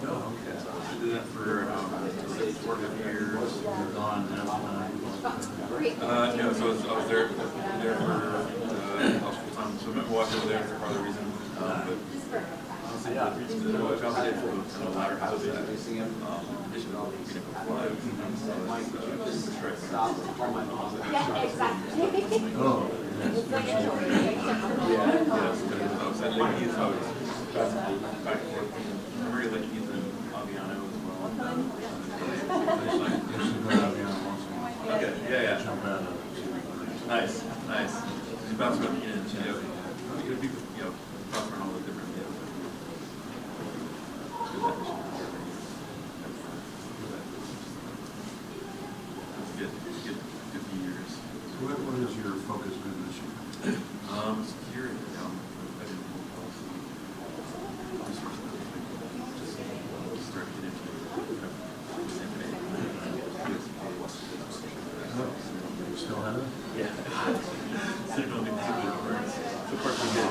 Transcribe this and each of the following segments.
Oh, okay. I did that for 4 years. No, so I was there for I was full time. So I was there for part of the reason. But honestly, the job I did for the latter half of that, addition to being able to fly, was stress. Yeah, exactly. Oh. Yeah, I was at Lake Heath, I was back and forth. I'm really like Heath and Aviano as well. Okay, yeah. Nice. You bounce around the ends, you gotta be, bounce around all the different, good few years. What is your focus been this year? Security, I didn't know policy. Just started getting into You still have it? yeah. So don't do the part we did.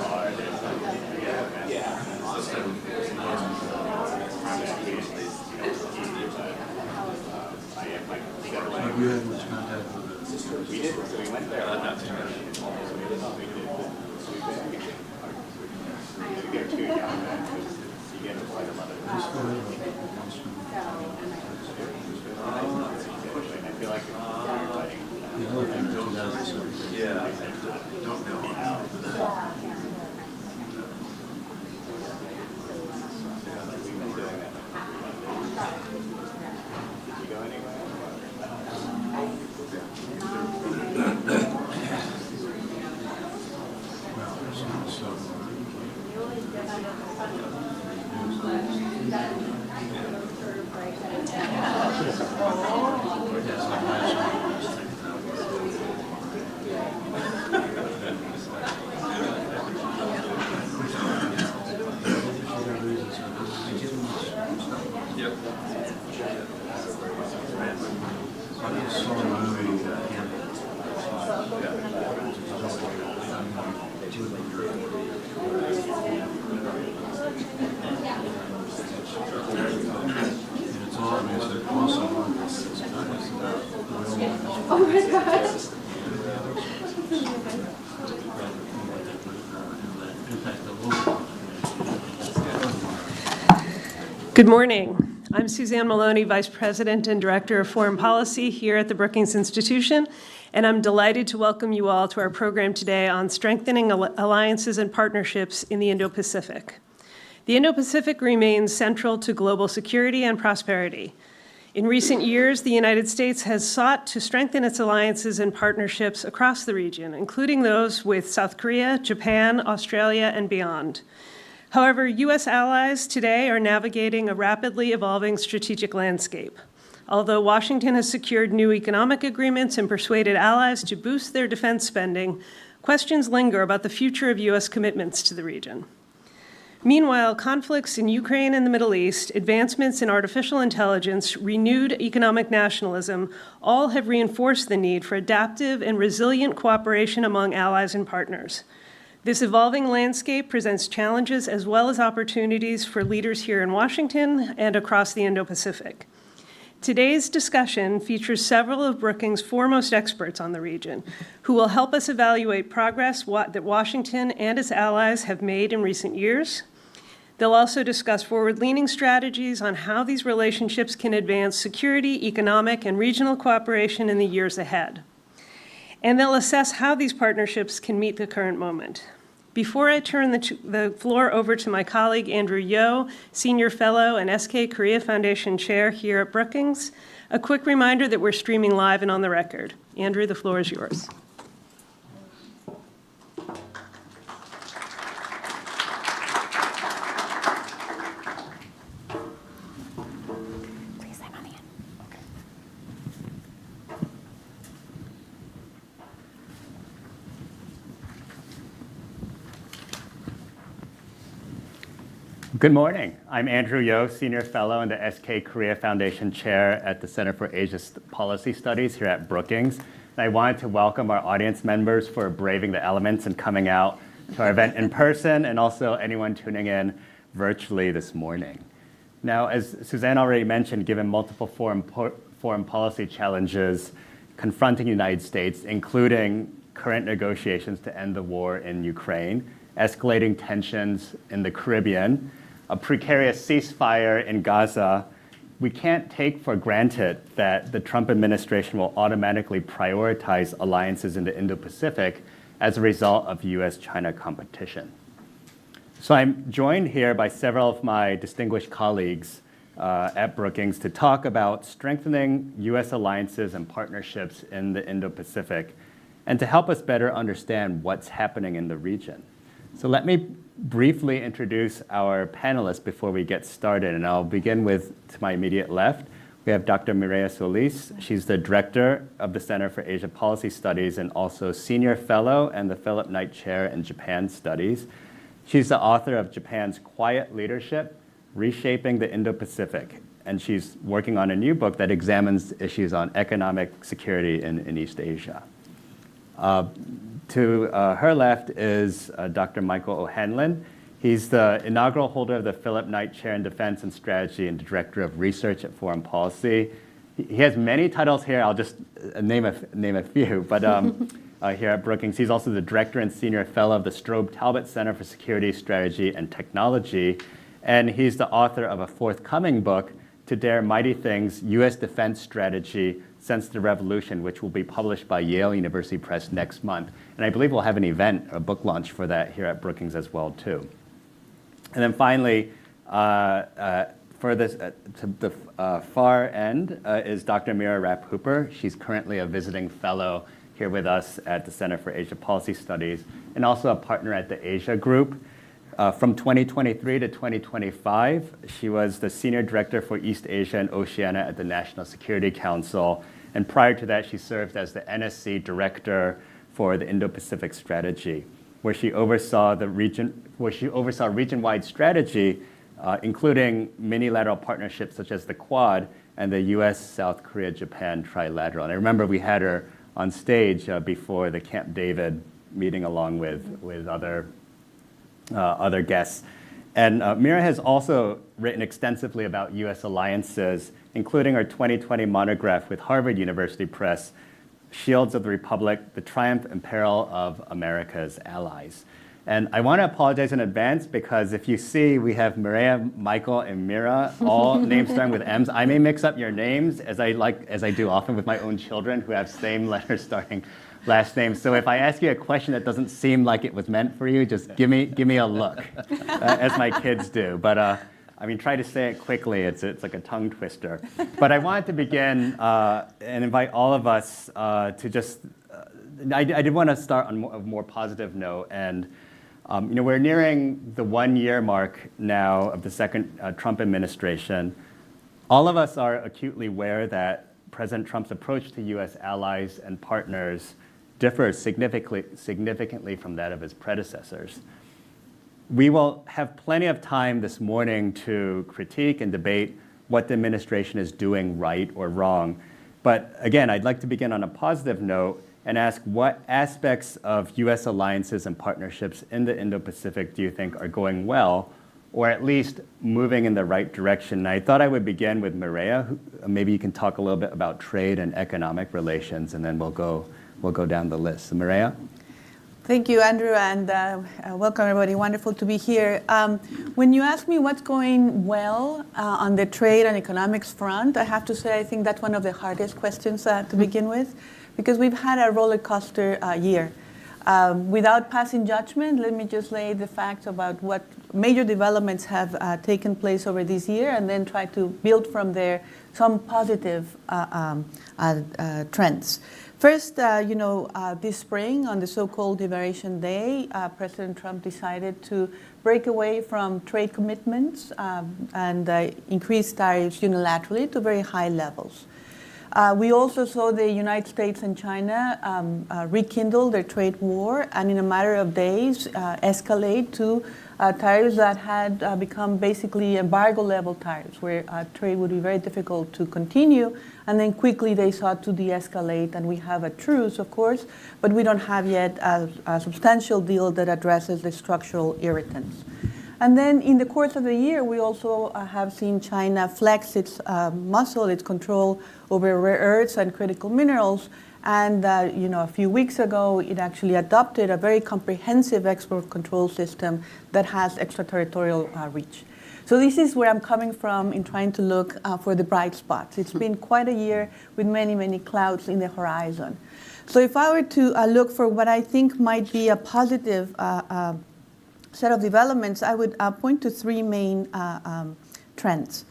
Have you had much contact with it? We did, so we went there. Not too much. We get 2 young men, you get quite a lot of. You still have it? I feel like The other thing, 2007. Yeah, I don't know. we've been doing that. Did you go anywhere? Good morning. I'm Suzanne Maloney, Vice President and Director of Foreign Policy here at the Brookings Institution, and I'm delighted to welcome you all to our program today on strengthening alliances and partnerships in the Indo-Pacific. The Indo-Pacific remains central to global security and prosperity. In recent years, the United States has sought to strengthen its alliances and partnerships across the region, including those with South Korea, Japan, Australia, and beyond. However, U.S. allies today are navigating a rapidly evolving strategic landscape. Although Washington has secured new economic agreements and persuaded allies to boost their defense spending, questions linger about the future of U.S. commitments to the region. Meanwhile, conflicts in Ukraine and the Middle East, advancements in artificial intelligence, renewed economic nationalism, all have reinforced the need for adaptive and resilient cooperation among allies and partners. This evolving landscape presents challenges as well as opportunities for leaders here in Washington and across the Indo-Pacific. Today's discussion features several of Brookings' foremost experts on the region, who will help us evaluate progress that Washington and its allies have made in recent years. They'll also discuss forward-leaning strategies on how these relationships can advance security, economic, and regional cooperation in the years ahead. And they'll assess how these partnerships can meet the current moment. Before I turn the floor over to my colleague, Andrew Yo, Senior Fellow and SK Korea Foundation Chair here at Brookings, a quick reminder that we're streaming live and on the record. Andrew, the floor is yours. Good morning. I'm Andrew Yo, Senior Fellow and the SK Korea Foundation Chair at the Center for Asia Policy Studies here at Brookings. And I wanted to welcome our audience members for braving the elements and coming out to our event in person, and also anyone tuning in virtually this morning. Now, as Suzanne already mentioned, given multiple foreign policy challenges confronting the United States, including current negotiations to end the war in Ukraine, escalating tensions in the Caribbean, a precarious ceasefire in Gaza, we can't take for granted that the Trump administration will automatically prioritize alliances in the Indo-Pacific as a result of US-China competition. So I'm joined here by several of my distinguished colleagues at Brookings to talk about strengthening US alliances and partnerships in the Indo-Pacific and to help us better understand what's happening in the region. So let me briefly introduce our panelists before we get started, and I'll begin with, to my immediate left, we have Dr. Mireya Solis. She's the director of the Center for Asia Policy Studies and also senior fellow and the Philip Knight Chair in Japan Studies. She's the author of Japan's Quiet Leadership, Reshaping the Indo-Pacific, and she's working on a new book that examines issues on economic security in East Asia. To her left is Dr. Michael O'Hanlon. He's the inaugural holder of the Philip Knight Chair in Defense and Strategy and Director of Research at Foreign Policy. He has many titles here. I'll just name a few. But here at Brookings, he's also the Director and Senior Fellow of the Strobe Talbot Center for Security, Strategy, and Technology. And he's the author of a forthcoming book, To Dare Mighty Things, U.S. Defense Strategy Since the Revolution, which will be published by Yale University Press next month. And I believe we'll have an event, a book launch for that here at Brookings as well, too. And then finally, furthest to the far end is Dr. Mira Rapp-Hooper. She's currently a visiting fellow here with us at the Center for Asia Policy Studies and also a partner at the Asia Group. From 2023 to 2025, she was the Senior Director for East Asia and Oceania at the National Security Council. And prior to that, she served as the NSC Director for the Indo-Pacific Strategy, where she oversaw region-wide strategy, including many-lateral partnerships such as the Quad and the U.S., South Korea, Japan trilateral. And I remember we had her on stage before the Camp David meeting along with other guests. And Mira has also written extensively about U.S. alliances, including her 2020 monograph with Harvard University Press, Shields of the Republic, The Triumph and Peril of America's Allies. And I want to apologize in advance because if you see, we have Mireya, Michael, and Mira, all names starting with M's. I may mix up your names as I do often with my own children who have same letters starting last names. So if I ask you a question that doesn't seem like it was meant for you, just give me a look, as my kids do. But try to say it quickly. It's like a tongue twister. But I wanted to begin and invite all of us to just. I did want to start on a more positive note, and we're nearing the 1-year mark now of the second Trump administration. All of us are acutely aware that President Trump's approach to U.S. allies and partners differs significantly from that of his predecessors. We will have plenty of time this morning to critique and debate what the administration is doing right or wrong. But again, I'd like to begin on a positive note and ask what aspects of U.S. alliances and partnerships in the Indo-Pacific do you think are going well, or at least moving in the right direction? And I thought I would begin with Mireya. Maybe you can talk a little bit about trade and economic relations, and then we'll go down the list. So Mireya? Thank you, Andrew, and welcome everybody. Wonderful to be here. When you ask me what's going well on the trade and economics front, I have to say I think that's one of the hardest questions to begin with, because we've had a roller coaster year. Without passing judgment, let me just lay the facts about what major developments have taken place over this year, and then try to build from there some positive trends. First, this spring on the so-called Liberation Day, President Trump decided to break away from trade commitments and increase tariffs unilaterally to very high levels. We also saw the United States and China rekindle their trade war, and in a matter of days escalate to tariffs that had become basically embargo-level tariffs, where trade would be very difficult to continue. And then quickly they sought to de-escalate, and we have a truce, of course, but we don't have yet a substantial deal that addresses the structural irritants. And then in the course of the year, we also have seen China flex its muscle, its control over rare earths and critical minerals. And a few weeks ago, it actually adopted a very comprehensive export control system that has extraterritorial reach. So this is where I'm coming from in trying to look for the bright spots. It's been quite a year with many, many clouds in the horizon. So if I were to look for what I think might be a positive set of developments, I would point to three main trends.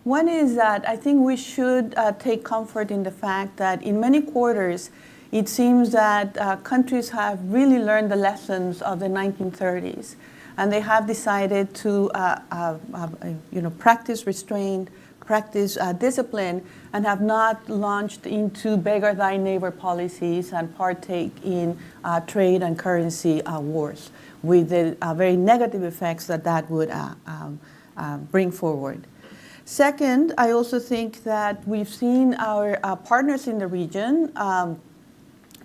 One is that I think we should take comfort in the fact that in many quarters, it seems that countries have really learned the lessons of the 1930s, and they have decided to practice restraint, practice discipline, and have not launched into beggar thy neighbor policies and partake in trade and currency wars with the very negative effects that would bring forward. Second, I also think that we've seen our partners in the region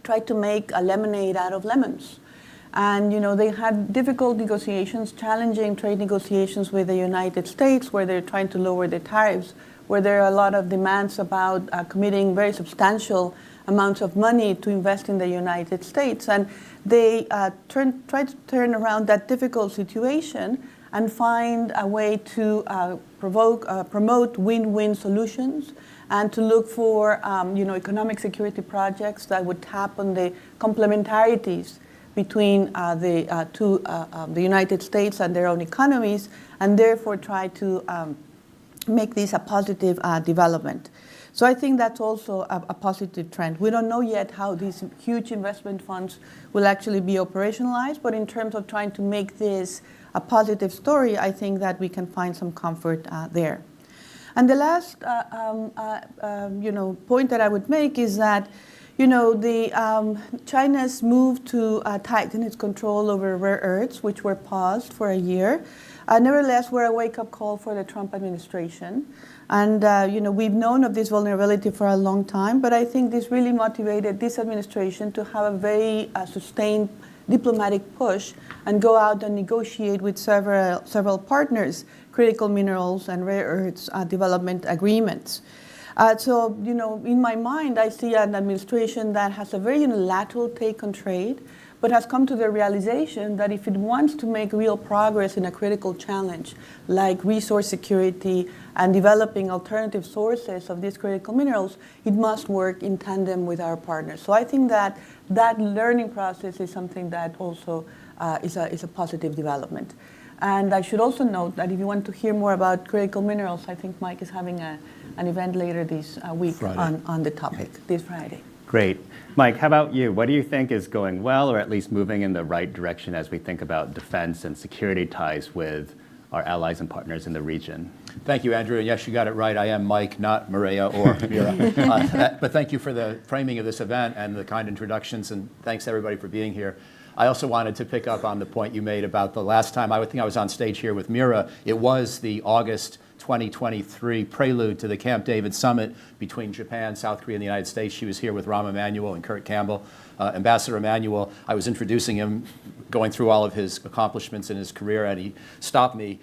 try to make a lemonade out of lemons. And, they had difficult negotiations, challenging trade negotiations with the United States, where they're trying to lower the tariffs, where there are a lot of demands about committing very substantial amounts of money to invest in the United States. And they tried to turn around that difficult situation and find a way to promote win-win solutions and to look for economic security projects that would tap on the complementarities between the United States and their own economies, and therefore try to make this a positive development. So I think that's also a positive trend. We don't know yet how these huge investment funds will actually be operationalized, but in terms of trying to make this a positive story, I think that we can find some comfort there. And the last point that I would make is that China's move to tighten its control over rare earths, which were paused for a year, nevertheless were a wake-up call for the Trump administration. And we've known of this vulnerability for a long time, but I think this really motivated this administration to have a very sustained diplomatic push and go out and negotiate with several partners critical minerals and rare earths development agreements. So, in my mind, I see an administration that has a very unilateral take on trade, but has come to the realization that if it wants to make real progress in a critical challenge, like resource security and developing alternative sources of these critical minerals, it must work in tandem with our partners. So I think that learning process is something that also is a positive development. And I should also note that if you want to hear more about critical minerals, I think Mike is having an event later this week on the topic, this Friday. Great. Mike, how about you? What do you think is going well, or at least moving in the right direction as we think about defense and security ties with our allies and partners in the region? Thank you, Andrew. And yes, you got it right. I am Mike, not Maria or Mira. But thank you for the framing of this event and the kind introductions, and thanks everybody for being here. I also wanted to pick up on the point you made about the last time I was on stage here with Mira. It was the August 2023 prelude to the Camp David summit between Japan, South Korea, and the United States. She was here with Rahm Emanuel and Kurt Campbell. Ambassador Emanuel, I was introducing him, going through all of his accomplishments in his career, and he stopped me.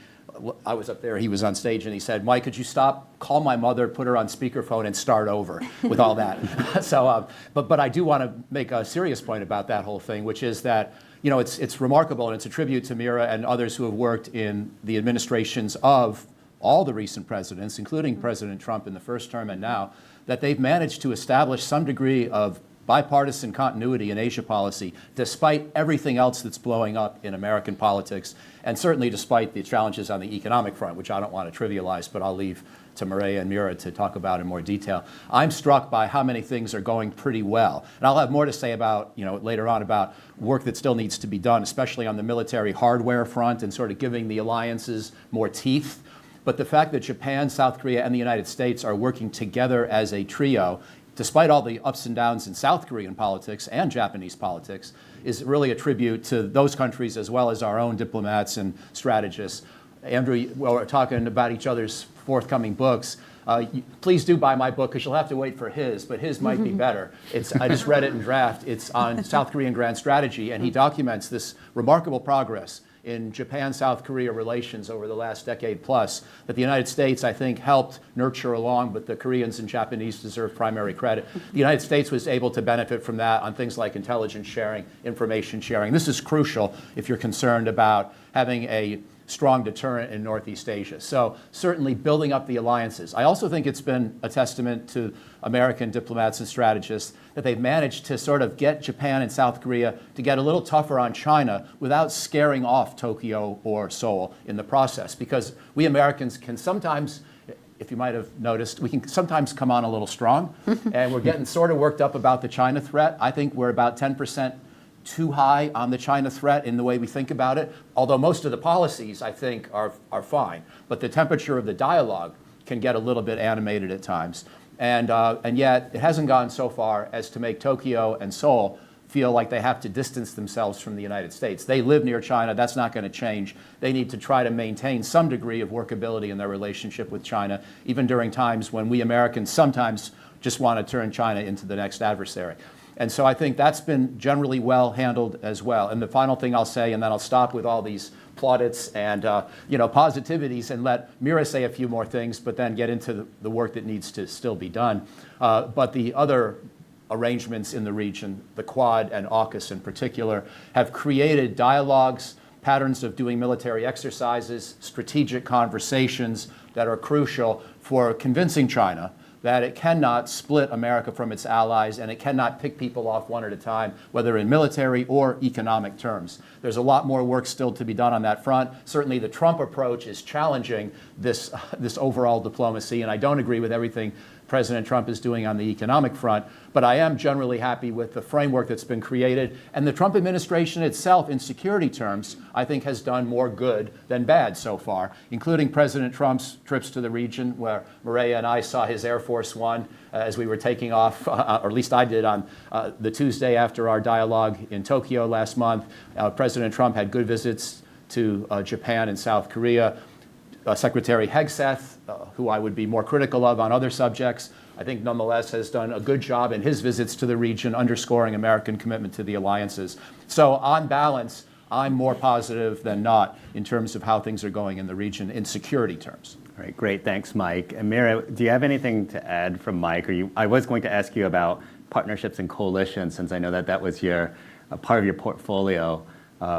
I was up there, he was on stage, and he said, "Mike, could you stop, call my mother, put her on speakerphone, and start over with all that?" So, but I do want to make a serious point about that whole thing, which is that, it's remarkable, and it's a tribute to Mira and others who have worked in the administrations of all the recent presidents, including President Trump in the first term and now, that they've managed to establish some degree of bipartisan continuity in Asia policy, despite everything else that's blowing up in American politics, and certainly despite the challenges on the economic front, which I don't want to trivialize, but I'll leave to Maria and Mira to talk about in more detail. I'm struck by how many things are going pretty well. And I'll have more to say about, later on about work that still needs to be done, especially on the military hardware front and sort of giving the alliances more teeth. But the fact that Japan, South Korea, and the United States are working together as a trio, despite all the ups and downs in South Korean politics and Japanese politics, is really a tribute to those countries as well as our own diplomats and strategists. Andrew, while we're talking about each other's forthcoming books, please do buy my book, because you'll have to wait for his, but his might be better. I just read it in draft. It's on South Korean grand strategy, and he documents this remarkable progress in Japan-South Korea relations over the last decade plus that the United States, I think, helped nurture along, but the Koreans and Japanese deserve primary credit. The United States was able to benefit from that on things like intelligence sharing, information sharing. This is crucial if you're concerned about having a strong deterrent in Northeast Asia. So certainly building up the alliances. I also think it's been a testament to American diplomats and strategists that they've managed to sort of get Japan and South Korea to get a little tougher on China without scaring off Tokyo or Seoul in the process. Because we Americans can sometimes, if you might have noticed, we can sometimes come on a little strong. And we're getting sort of worked up about the China threat. I think we're about 10% too high on the China threat in the way we think about it, although most of the policies, I think, are fine. But the temperature of the dialogue can get a little bit animated at times. And yet, it hasn't gone so far as to make Tokyo and Seoul feel like they have to distance themselves from the United States. They live near China. That's not going to change. They need to try to maintain some degree of workability in their relationship with China, even during times when we Americans sometimes just want to turn China into the next adversary. And so I think that's been generally well handled as well. And the final thing I'll say, and then I'll stop with all these plaudits and positivities and let Mira say a few more things, but then get into the work that needs to still be done. But the other arrangements in the region, the Quad and AUKUS in particular, have created dialogues, patterns of doing military exercises, strategic conversations that are crucial for convincing China that it cannot split America from its allies and it cannot pick people off one at a time, whether in military or economic terms. There's a lot more work still to be done on that front. Certainly the Trump approach is challenging this overall diplomacy, and I don't agree with everything President Trump is doing on the economic front, but I am generally happy with the framework that's been created. And the Trump administration itself, in security terms, I think has done more good than bad so far, including President Trump's trips to the region, where Maria and I saw his Air Force One as we were taking off, or at least I did, on the Tuesday after our dialogue in Tokyo last month. President Trump had good visits to Japan and South Korea. Secretary Hegseth, who I would be more critical of on other subjects, I think nonetheless has done a good job in his visits to the region, underscoring American commitment to the alliances. So on balance, I'm more positive than not in terms of how things are going in the region in security terms. All right, great. Thanks, Mike. And Mira, do you have anything to add from Mike? I was going to ask you about partnerships and coalitions, since I know that was a part of your portfolio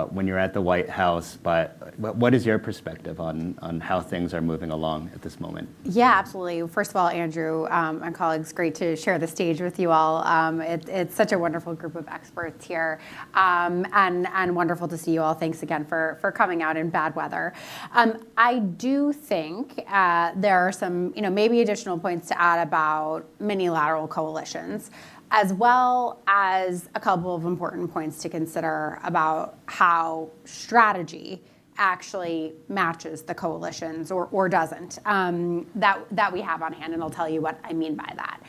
when you're at the White House, but what is your perspective on how things are moving along at this moment? Yeah, absolutely. First of all, Andrew and colleagues, great to share the stage with you all. It's such a wonderful group of experts here, and wonderful to see you all. Thanks again for coming out in bad weather. I do think there are some, maybe additional points to add about minilateral coalitions, as well as a couple of important points to consider about how strategy actually matches the coalitions or doesn't, that we have on hand, and I'll tell you what I mean by that.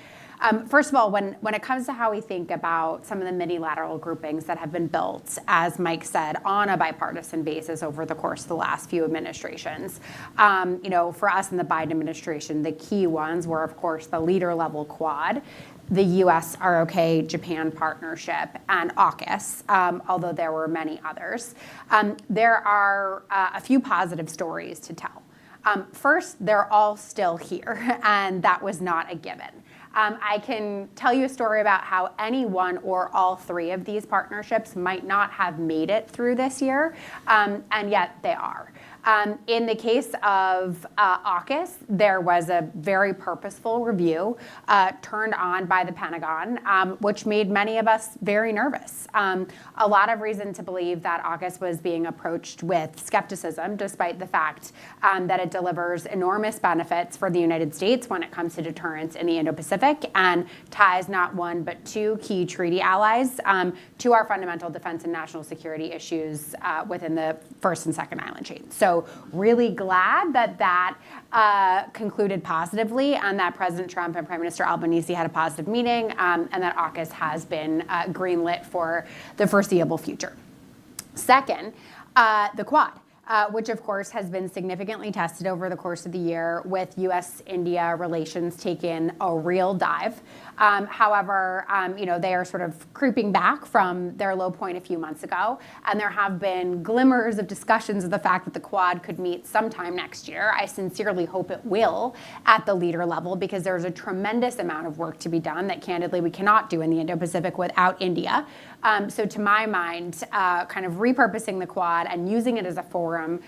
First of all, when it comes to how we think about some of the minilateral groupings that have been built, as Mike said, on a bipartisan basis over the course of the last few administrations, for us in the Biden administration, the key ones were, of course, the leader-level Quad, the U.S. ROK Japan partnership, and AUKUS, although there were many others. There are a few positive stories to tell. First, they're all still here, and that was not a given. I can tell you a story about how any one or all three of these partnerships might not have made it through this year, and yet they are. In the case of AUKUS, there was a very purposeful review turned on by the Pentagon, which made many of us very nervous. A lot of reason to believe that AUKUS was being approached with skepticism, despite the fact that it delivers enormous benefits for the United States when it comes to deterrence in the Indo-Pacific and ties not one but two key treaty allies to our fundamental defense and national security issues within the first and second island chain. So really glad that concluded positively, and that President Trump and Prime Minister Albanese had a positive meeting, and that AUKUS has been greenlit for the foreseeable future. Second, the Quad. which of course has been significantly tested over the course of the year with U.S.-India relations taking a real dive. However, they are sort of creeping back from their low point a few months ago, and there have been glimmers of discussions of the fact that the Quad could meet sometime next year. I sincerely hope it will at the leader level, because there's a tremendous amount of work to be done that candidly we cannot do in the Indo-Pacific without India. So to my mind, kind of repurposing the Quad and using it as a forum,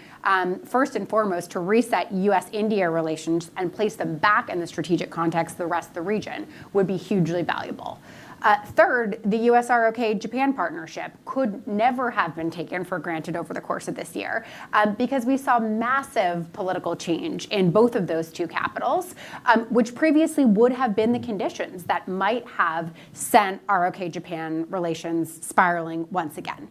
first and foremost, to reset U.S.-India relations and place them back in the strategic context of the rest of the region would be hugely valuable. Third, the U.S.-ROK-Japan partnership could never have been taken for granted over the course of this year, because we saw massive political change in both of those two capitals, which previously would have been the conditions that might have sent ROK-Japan relations spiraling once again.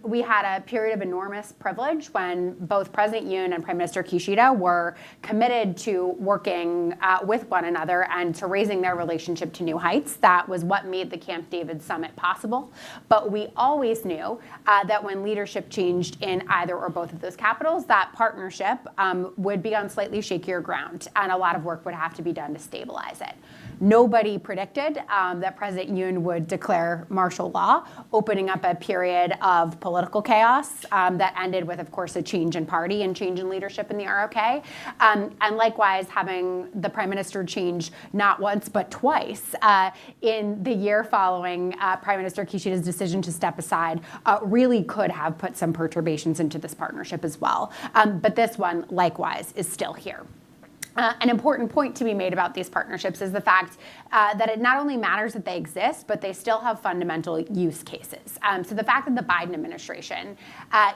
We had a period of enormous privilege when both President Yoon and Prime Minister Kishida were committed to working with one another and to raising their relationship to new heights. That was what made the Camp David summit possible. But we always knew that when leadership changed in either or both of those capitals, that partnership would be on slightly shakier ground, and a lot of work would have to be done to stabilize it. Nobody predicted that President Yoon would declare martial law, opening up a period of political chaos that ended with, of course, a change in party and change in leadership in the ROK. And likewise, having the Prime Minister change not once but twice in the year following Prime Minister Kishida's decision to step aside really could have put some perturbations into this partnership as well. But this one, likewise, is still here. An important point to be made about these partnerships is the fact that it not only matters that they exist, but they still have fundamental use cases. So the fact that the Biden administration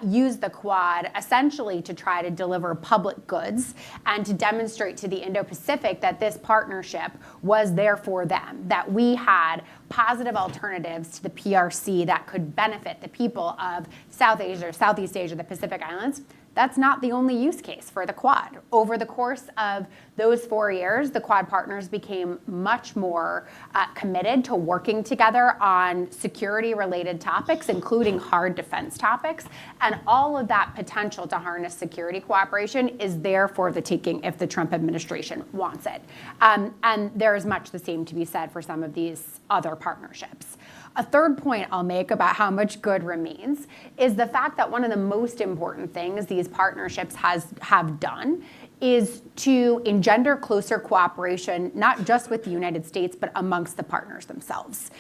used the Quad essentially to try to deliver public goods and to demonstrate to the Indo-Pacific that this partnership was there for them, that we had positive alternatives to the PRC that could benefit the people of South Asia, Southeast Asia, the Pacific Islands. That's not the only use case for the Quad. Over the course of those 4 years, the Quad partners became much more committed to working together on security-related topics, including hard defense topics. And all of that potential to harness security cooperation is there for the taking if the Trump administration wants it. And there is much the same to be said for some of these other partnerships. A third point I'll make about how much good remains is the fact that one of the most important things these partnerships have done is to engender closer cooperation, not just with the United States, but amongst the partners themselves.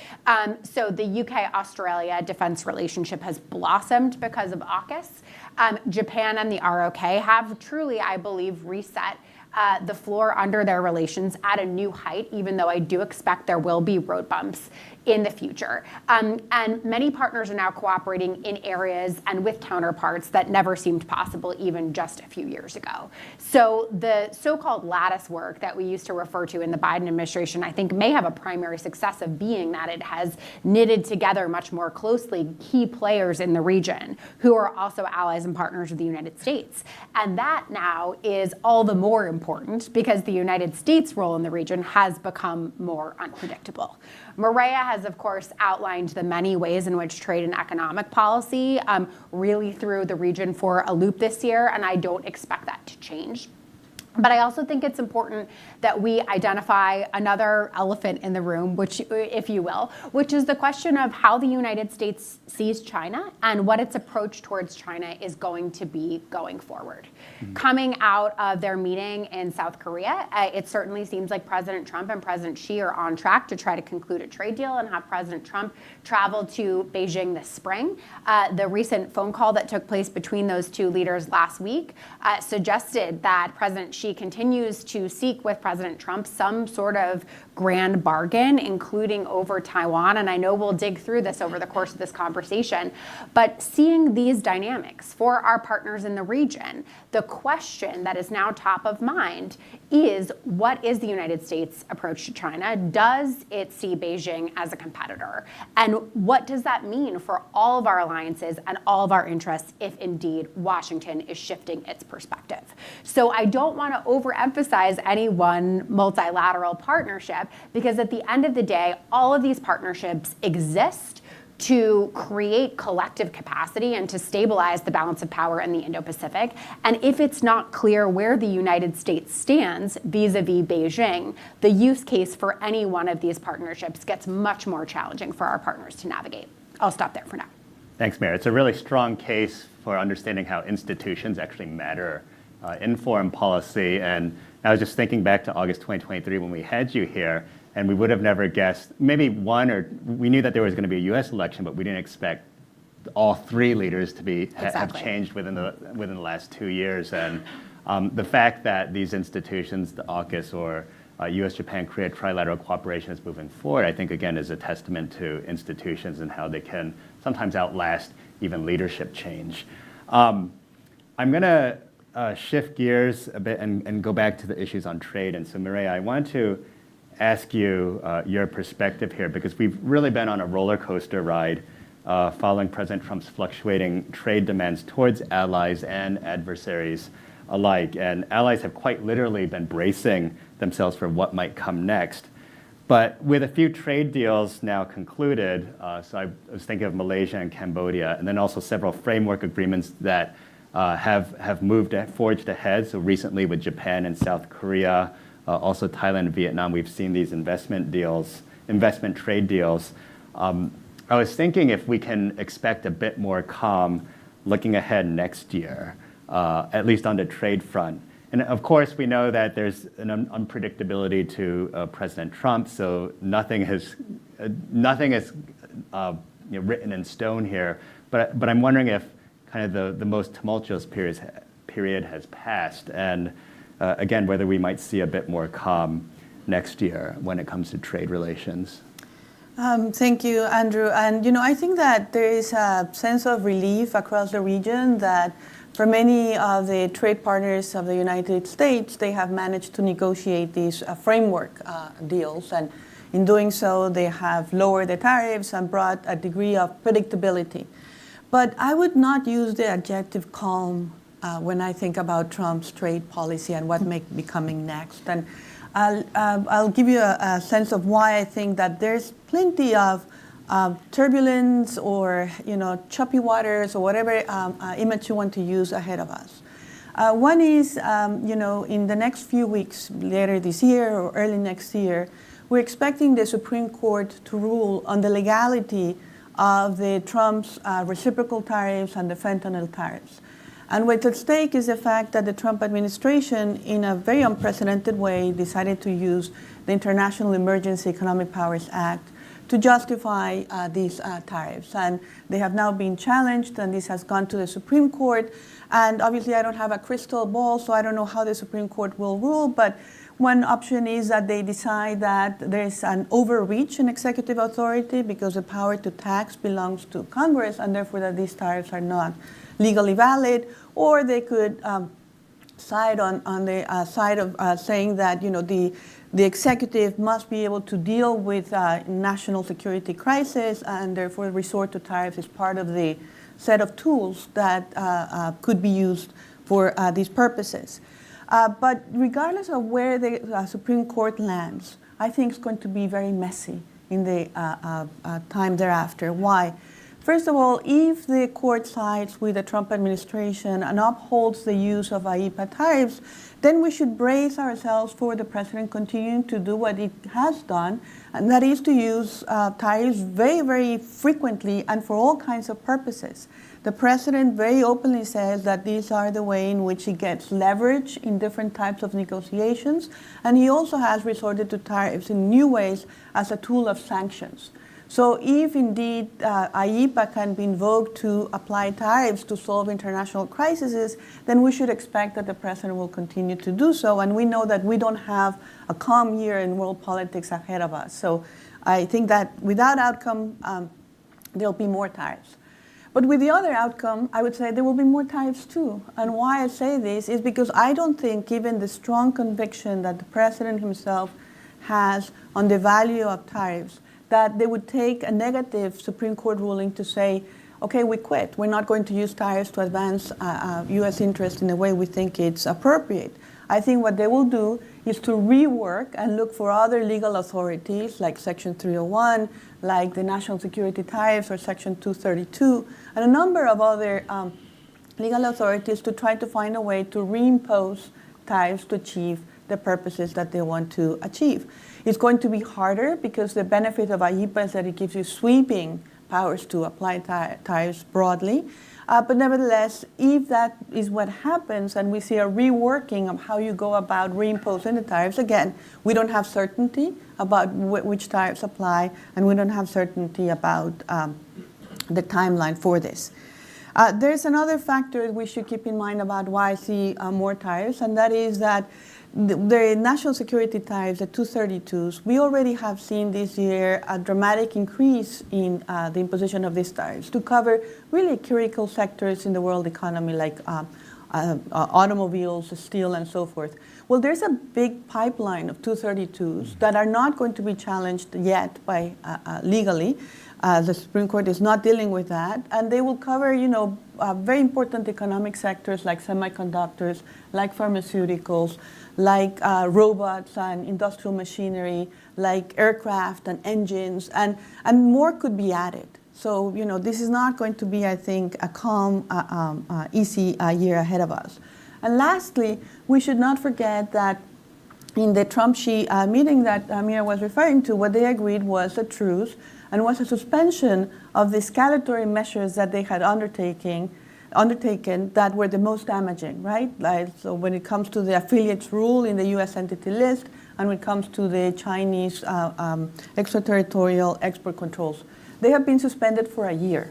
So the UK-Australia defense relationship has blossomed because of AUKUS. Japan and the ROK have truly, I believe, reset the floor under their relations at a new height, even though I do expect there will be road bumps in the future. And many partners are now cooperating in areas and with counterparts that never seemed possible even just a few years ago. So the so-called lattice work that we used to refer to in the Biden administration, I think may have a primary success of being that it has knitted together much more closely key players in the region who are also allies and partners of the United States. And that now is all the more important because the United States' role in the region has become more unpredictable. Maria has, of course, outlined the many ways in which trade and economic policy really threw the region for a loop this year, and I don't expect that to change. But I also think it's important that we identify another elephant in the room, which, if you will, which is the question of how the United States sees China and what its approach towards China is going to be going forward. Coming out of their meeting in South Korea, it certainly seems like President Trump and President Xi are on track to try to conclude a trade deal and have President Trump travel to Beijing this spring. The recent phone call that took place between those two leaders last week suggested that President Xi continues to seek with President Trump some sort of grand bargain, including over Taiwan. And I know we'll dig through this over the course of this conversation. But seeing these dynamics for our partners in the region, the question that is now top of mind is, what is the United States' approach to China? Does it see Beijing as a competitor? And what does that mean for all of our alliances and all of our interests if indeed Washington is shifting its perspective? So I don't want to overemphasize any one multilateral partnership, because at the end of the day, all of these partnerships exist to create collective capacity and to stabilize the balance of power in the Indo-Pacific. And if it's not clear where the United States stands vis-a-vis Beijing, the use case for any one of these partnerships gets much more challenging for our partners to navigate. I'll stop there for now. Thanks, Mayor. It's a really strong case for understanding how institutions actually matter in foreign policy. And I was just thinking back to August 2023 when we had you here, and we would have never guessed, maybe we knew that there was going to be a US election, but we didn't expect all three leaders to have changed within the last 2 years. And the fact that these institutions, the AUKUS or US, Japan, Korea trilateral cooperation is moving forward, I think, again, is a testament to institutions and how they can sometimes outlast even leadership change. I'm going to shift gears a bit and go back to the issues on trade. And so, Mireya, I want to ask you your perspective here, because we've really been on a roller coaster ride following President Trump's fluctuating trade demands towards allies and adversaries alike. And allies have quite literally been bracing themselves for what might come next. But with a few trade deals now concluded, so I was thinking of Malaysia and Cambodia, and then also several framework agreements that have forged ahead. So recently with Japan and South Korea, also Thailand and Vietnam, we've seen these investment trade deals. I was thinking if we can expect a bit more calm looking ahead next year, at least on the trade front. And of course, we know that there's an unpredictability to President Trump, so nothing is written in stone here. But I'm wondering if kind of the most tumultuous period has passed, and again, whether we might see a bit more calm next year when it comes to trade relations. Thank you, Andrew. And I think that there is a sense of relief across the region that for many of the trade partners of the United States, they have managed to negotiate these framework deals. And in doing so, they have lowered the tariffs and brought a degree of predictability. But I would not use the adjective calm when I think about Trump's trade policy and what may be coming next. And I'll give you a sense of why I think that there's plenty of turbulence or choppy waters or whatever image you want to use ahead of us. One is, in the next few weeks, later this year or early next year, we're expecting the Supreme Court to rule on the legality of the Trump's reciprocal tariffs and the fentanyl tariffs. And what's at stake is the fact that the Trump administration, in a very unprecedented way, decided to use the International Emergency Economic Powers Act to justify these tariffs. And they have now been challenged, and this has gone to the Supreme Court. And obviously, I don't have a crystal ball, so I don't know how the Supreme Court will rule. But one option is that they decide that there's an overreach in executive authority because the power to tax belongs to Congress, and therefore that these tariffs are not legally valid. Or they could side on the side of saying that the executive must be able to deal with national security crisis, and therefore resort to tariffs is part of the set of tools that could be used for these purposes. But regardless of where the Supreme Court lands, I think it's going to be very messy in the time thereafter. Why? First of all, if the court sides with the Trump administration and upholds the use of IEEPA tariffs, then we should brace ourselves for the president continuing to do what it has done, and that is to use tariffs very, very frequently and for all kinds of purposes. The president very openly says that these are the way in which he gets leverage in different types of negotiations, and he also has resorted to tariffs in new ways as a tool of sanctions. So if indeed IEEPA can be invoked to apply tariffs to solve international crises, then we should expect that the president will continue to do so. And we know that we don't have a calm year in world politics ahead of us. So I think that without outcome, there'll be more tariffs. But with the other outcome, I would say there will be more tariffs too. And why I say this is because I don't think, given the strong conviction that the president himself has on the value of tariffs, that they would take a negative Supreme Court ruling to say, okay, we quit. We're not going to use tariffs to advance U.S. interests in the way we think it's appropriate. I think what they will do is to rework and look for other legal authorities like Section 301, like the national security tariffs or Section 232, and a number of other legal authorities to try to find a way to reimpose tariffs to achieve the purposes that they want to achieve. It's going to be harder because the benefit of IEEPA is that it gives you sweeping powers to apply tariffs broadly. But nevertheless, if that is what happens and we see a reworking of how you go about reimposing the tariffs, again, we don't have certainty about which tariffs apply, and we don't have certainty about the timeline for this. There's another factor we should keep in mind about why I see more tariffs, and that is that the national security tariffs, the 232s, we already have seen this year a dramatic increase in the imposition of these tariffs to cover really critical sectors in the world economy like automobiles, steel, and so forth. Well, there's a big pipeline of 232s that are not going to be challenged yet by legally. The Supreme Court is not dealing with that, and they will cover, very important economic sectors like semiconductors, like pharmaceuticals, like robots and industrial machinery, like aircraft and engines, and more could be added. So, this is not going to be, I think, a calm, easy year ahead of us. And lastly, we should not forget that in the Trump-Xi meeting that Mira was referring to, what they agreed was a truce and was a suspension of the escalatory measures that they had undertaken that were the most damaging, right? So when it comes to the affiliates rule in the U.S. entity list, and when it comes to the Chinese extraterritorial export controls, they have been suspended for a year.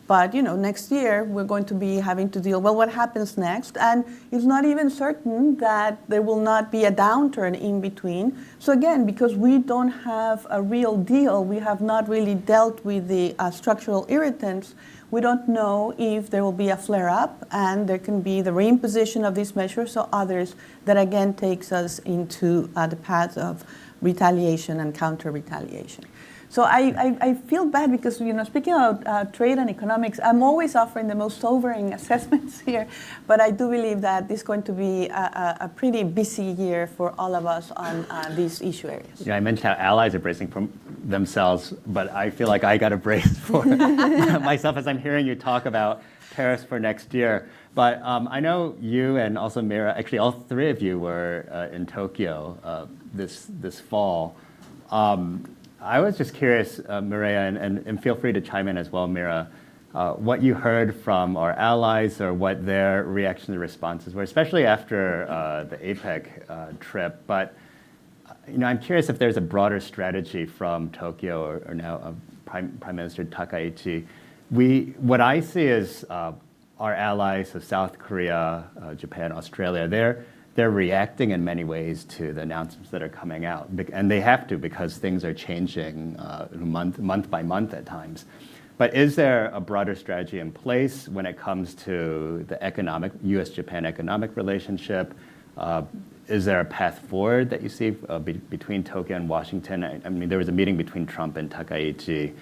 But next year we're going to be having to deal. Well, what happens next? And it's not even certain that there will not be a downturn in between. So again, because we don't have a real deal, we have not really dealt with the structural irritants. We don't know if there will be a flare-up, and there can be the reimposition of these measures or others that again takes us into the path of retaliation and counter-retaliation. So I feel bad because, speaking about trade and economics, I'm always offering the most sobering assessments here, but I do believe that this is going to be a pretty busy year for all of us on these issue areas. Yeah, I mentioned how allies are bracing for themselves, but I feel like I got to brace for myself as I'm hearing you talk about tariffs for next year. But I know you and also Mira, actually all three of you were in Tokyo this fall. I was just curious, Mireya, and feel free to chime in as well, Mira, what you heard from our allies or what their reactions and responses were, especially after the APEC trip. But I'm curious if there's a broader strategy from Tokyo or now Prime Minister Takaichi. What I see is our allies of South Korea, Japan, Australia, they're reacting in many ways to the announcements that are coming out. And they have to, because things are changing month by month at times. But is there a broader strategy in place when it comes to the US-Japan economic relationship? Is there a path forward that you see between Tokyo and Washington? I mean, there was a meeting between Trump and Takaichi.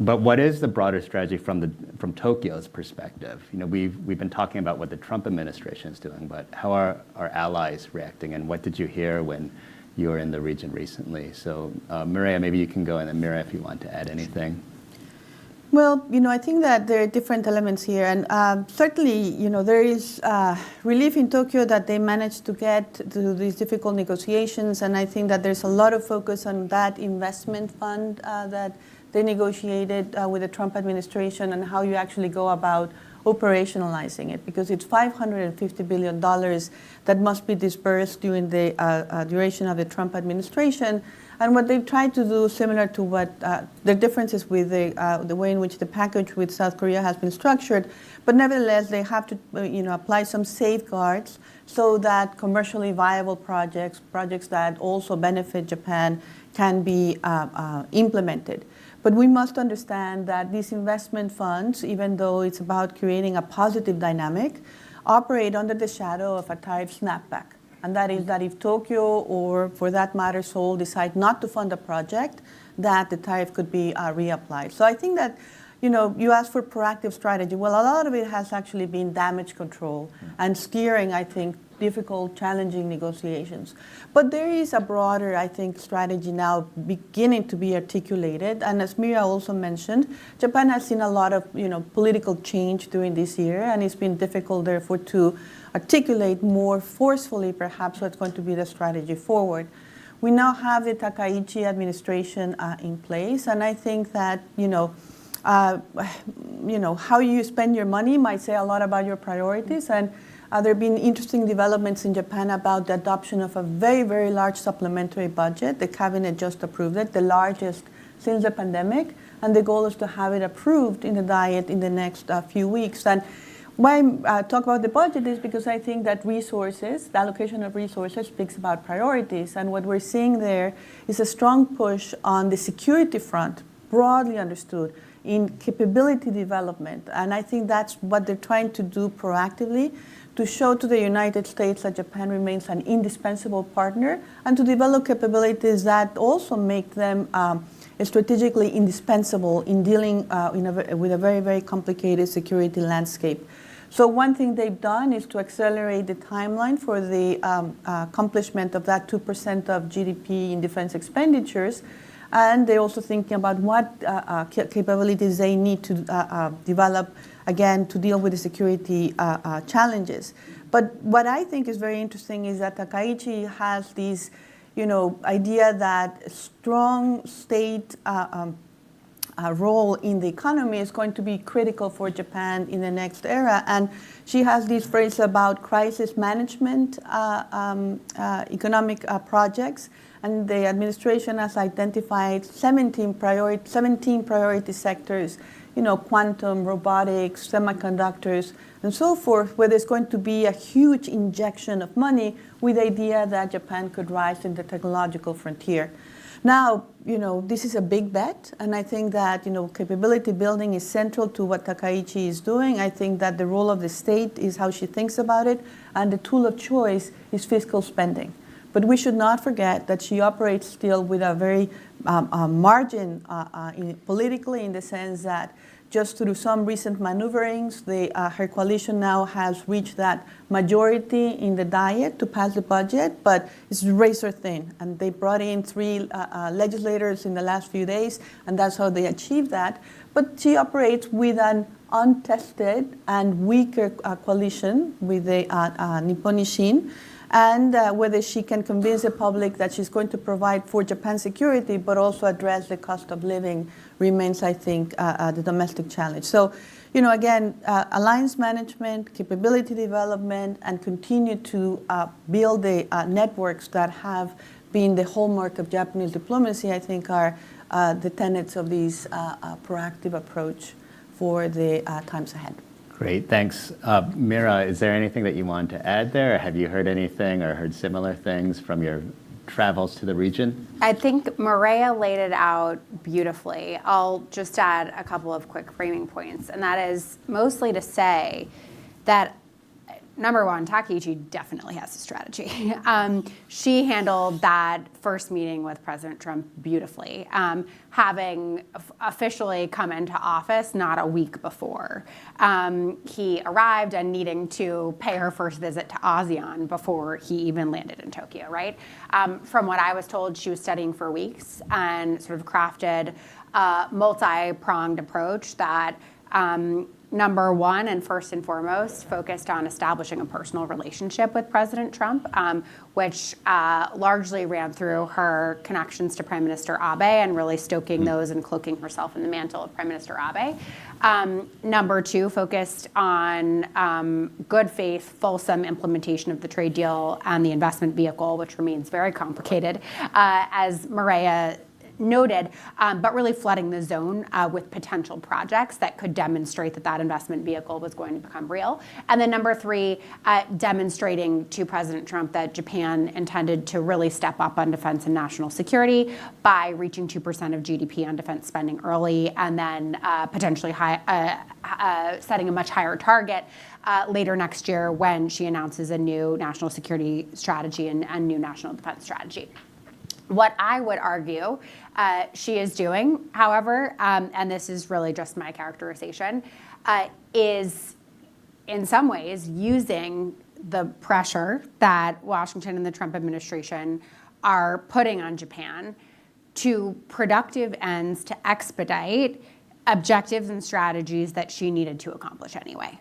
But what is the broader strategy from Tokyo's perspective? We've been talking about what the Trump administration is doing, but how are our allies reacting, and what did you hear when you were in the region recently? So, Mireya, maybe you can go, and then Mira, if you want to add anything. Well, I think that there are different elements here, and certainly, there is relief in Tokyo that they managed to get to these difficult negotiations, and I think that there's a lot of focus on that investment fund that they negotiated with the Trump administration and how you actually go about operationalizing it, because it's $550 billion that must be dispersed during the duration of the Trump administration. And what they've tried to do, similar to what the differences with the way in which the package with South Korea has been structured, but nevertheless, they have to apply some safeguards so that commercially viable projects that also benefit Japan, can be implemented. But we must understand that these investment funds, even though it's about creating a positive dynamic, operate under the shadow of a tariff snapback. And that is that if Tokyo, or for that matter Seoul, decide not to fund a project, that the tariff could be reapplied. So I think that, you asked for proactive strategy. Well, a lot of it has actually been damage control and steering, I think, difficult, challenging negotiations. But there is a broader, I think, strategy now beginning to be articulated. And as Mira also mentioned, Japan has seen a lot of political change during this year, and it's been difficult, therefore, to articulate more forcefully, perhaps, what's going to be the strategy forward. We now have the Takaichi administration in place, and I think that how you spend your money might say a lot about your priorities. And there have been interesting developments in Japan about the adoption of a very, very large supplementary budget. The cabinet just approved it, the largest since the pandemic, and the goal is to have it approved in the Diet in the next few weeks. And why I talk about the budget is because I think that resources, the allocation of resources, speaks about priorities. And what we're seeing there is a strong push on the security front, broadly understood, in capability development. And I think that's what they're trying to do proactively, to show to the United States that Japan remains an indispensable partner, and to develop capabilities that also make them strategically indispensable in dealing with a very, very complicated security landscape. So one thing they've done is to accelerate the timeline for the accomplishment of that 2% of GDP in defense expenditures. And they're also thinking about what capabilities they need to develop, again, to deal with the security challenges. But what I think is very interesting is that Takaichi has this idea that strong state role in the economy is going to be critical for Japan in the next era. And she has this phrase about crisis management, economic projects. And the administration has identified 17 priority sectors, quantum, robotics, semiconductors, and so forth, where there's going to be a huge injection of money with the idea that Japan could rise in the technological frontier. Now, this is a big bet, and I think that, capability building is central to what Takaichi is doing. I think that the role of the state is how she thinks about it, and the tool of choice is fiscal spending. But we should not forget that she operates still with a very margin politically, in the sense that just through some recent maneuverings, her coalition now has reached that majority in the Diet to pass the budget, but it's razor thin. And they brought in 3 legislators in the last few days, and that's how they achieved that. But she operates with an untested and weaker coalition with the Nippon Ishin, and whether she can convince the public that she's going to provide for Japan's security, but also address the cost of living, remains, I think, the domestic challenge. So, again, alliance management, capability development, and continue to build the networks that have been the hallmark of Japanese diplomacy, I think, are the tenets of this proactive approach for the times ahead. Great, thanks. Mira, is there anything that you want to add there? Or have you heard anything or heard similar things from your travels to the region? I think Maria laid it out beautifully. I'll just add a couple of quick framing points, and that is mostly to say that, number one, Takaichi definitely has a strategy. She handled that first meeting with President Trump beautifully, having officially come into office not a week before. He arrived and needing to pay her first visit to ASEAN before he even landed in Tokyo, right? From what I was told, she was studying for weeks and sort of crafted a multi-pronged approach that number one, and first and foremost, focused on establishing a personal relationship with President Trump, which largely ran through her connections to Prime Minister Abe and really stoking those and cloaking herself in the mantle of Prime Minister Abe. Number two, focused on good faith, fulsome implementation of the trade deal and the investment vehicle, which remains very complicated, as Maria noted, but really flooding the zone with potential projects that could demonstrate that that investment vehicle was going to become real. And then number three, demonstrating to President Trump that Japan intended to really step up on defense and national security by reaching 2% of GDP on defense spending early, and then potentially setting a much higher target later next year when she announces a new national security strategy and new national defense strategy. What I would argue she is doing, however, and this is really just my characterization, is in some ways using the pressure that Washington and the Trump administration are putting on Japan to productive ends to expedite objectives and strategies that she needed to accomplish anyway.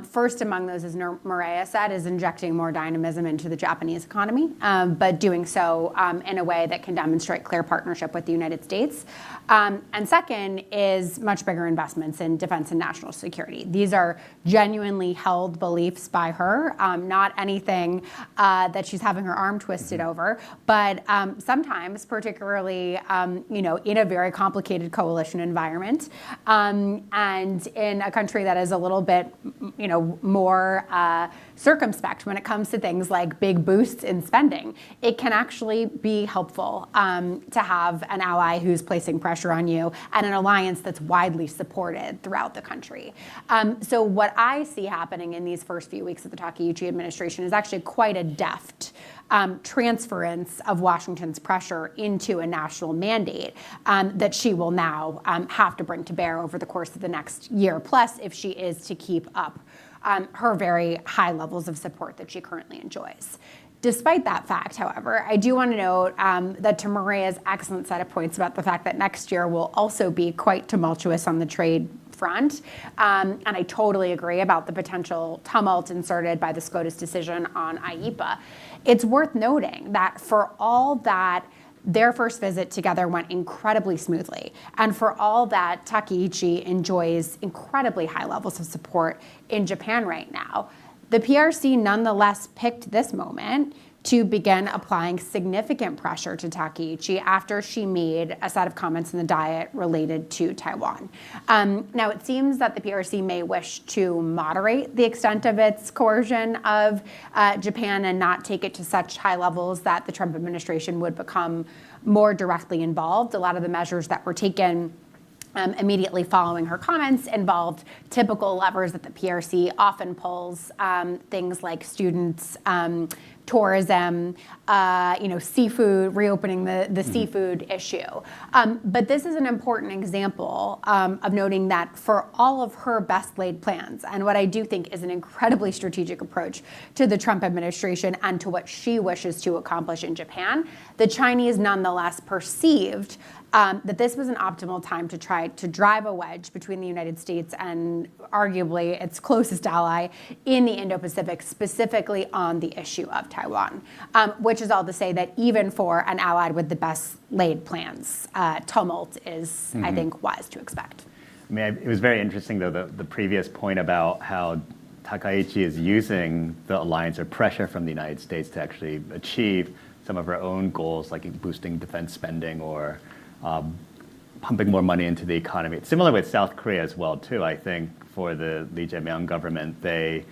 First among those, as Maria said, is injecting more dynamism into the Japanese economy, but doing so in a way that can demonstrate clear partnership with the United States. And second is much bigger investments in defense and national security. These are genuinely held beliefs by her, not anything that she's having her arm twisted over, but sometimes, particularly in a very complicated coalition environment, and in a country that is a little bit more circumspect when it comes to things like big boosts in spending, it can actually be helpful to have an ally who's placing pressure on you and an alliance that's widely supported throughout the country. So what I see happening in these first few weeks of the Takeuchi administration is actually quite a deft transference of Washington's pressure into a national mandate that she will now have to bring to bear over the course of the next year plus if she is to keep up her very high levels of support that she currently enjoys. Despite that fact, however, I do want to note that to Maria's excellent set of points about the fact that next year will also be quite tumultuous on the trade front, and I totally agree about the potential tumult inserted by the SCOTUS decision on IEEPA. It's worth noting that for all that their first visit together went incredibly smoothly, and for all that Takeuchi enjoys incredibly high levels of support in Japan right now, the PRC nonetheless picked this moment to begin applying significant pressure to Takeuchi after she made a set of comments in the Diet related to Taiwan. Now, it seems that the PRC may wish to moderate the extent of its coercion of Japan and not take it to such high levels that the Trump administration would become more directly involved. A lot of the measures that were taken immediately following her comments involved typical levers that the PRC often pulls, things like students, tourism, seafood, reopening the seafood issue. But this is an important example of noting that for all of her best laid plans, and what I do think is an incredibly strategic approach to the Trump administration and to what she wishes to accomplish in Japan, the Chinese nonetheless perceived that this was an optimal time to try to drive a wedge between the United States and arguably its closest ally in the Indo-Pacific, specifically on the issue of Taiwan, which is all to say that even for an ally with the best laid plans, tumult is, I think, wise to expect. I mean, it was very interesting, though, the previous point about how Takeuchi is using the alliance or pressure from the United States to actually achieve some of her own goals, like boosting defense spending or pumping more money into the economy. It's similar with South Korea as well, too. I think for the Lee Jae-myung government, they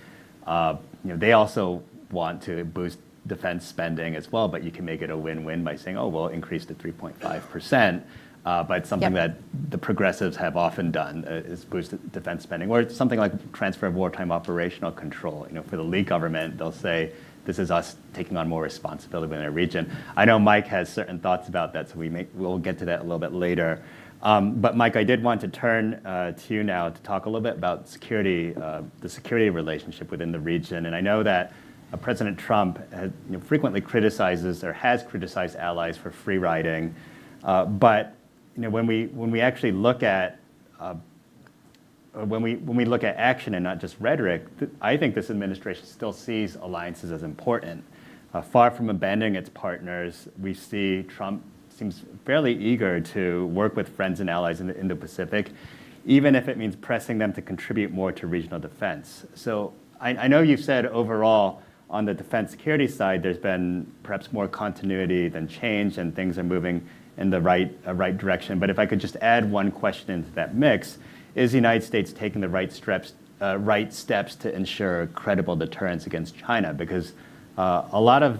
also want to boost defense spending as well, but you can make it a win-win by saying, oh, we'll increase to 3.5%. But something that the progressives have often done is boost defense spending, or something like transfer of wartime operational control. For the Lee government, they'll say, this is us taking on more responsibility in our region. I know Mike has certain thoughts about that, so we'll get to that a little bit later. But Mike, I did want to turn to you now to talk a little bit about security, the security relationship within the region. And I know that President Trump frequently criticizes or has criticized allies for free riding, but when we actually look at when we look at action and not just rhetoric, I think this administration still sees alliances as important. Far from abandoning its partners, we see Trump seems fairly eager to work with friends and allies in the Indo-Pacific, even if it means pressing them to contribute more to regional defense. So I know you've said overall on the defense security side, there's been perhaps more continuity than change, and things are moving in the right direction. But if I could just add one question into that mix, is the United States taking the right steps to ensure credible deterrence against China? Because a lot of,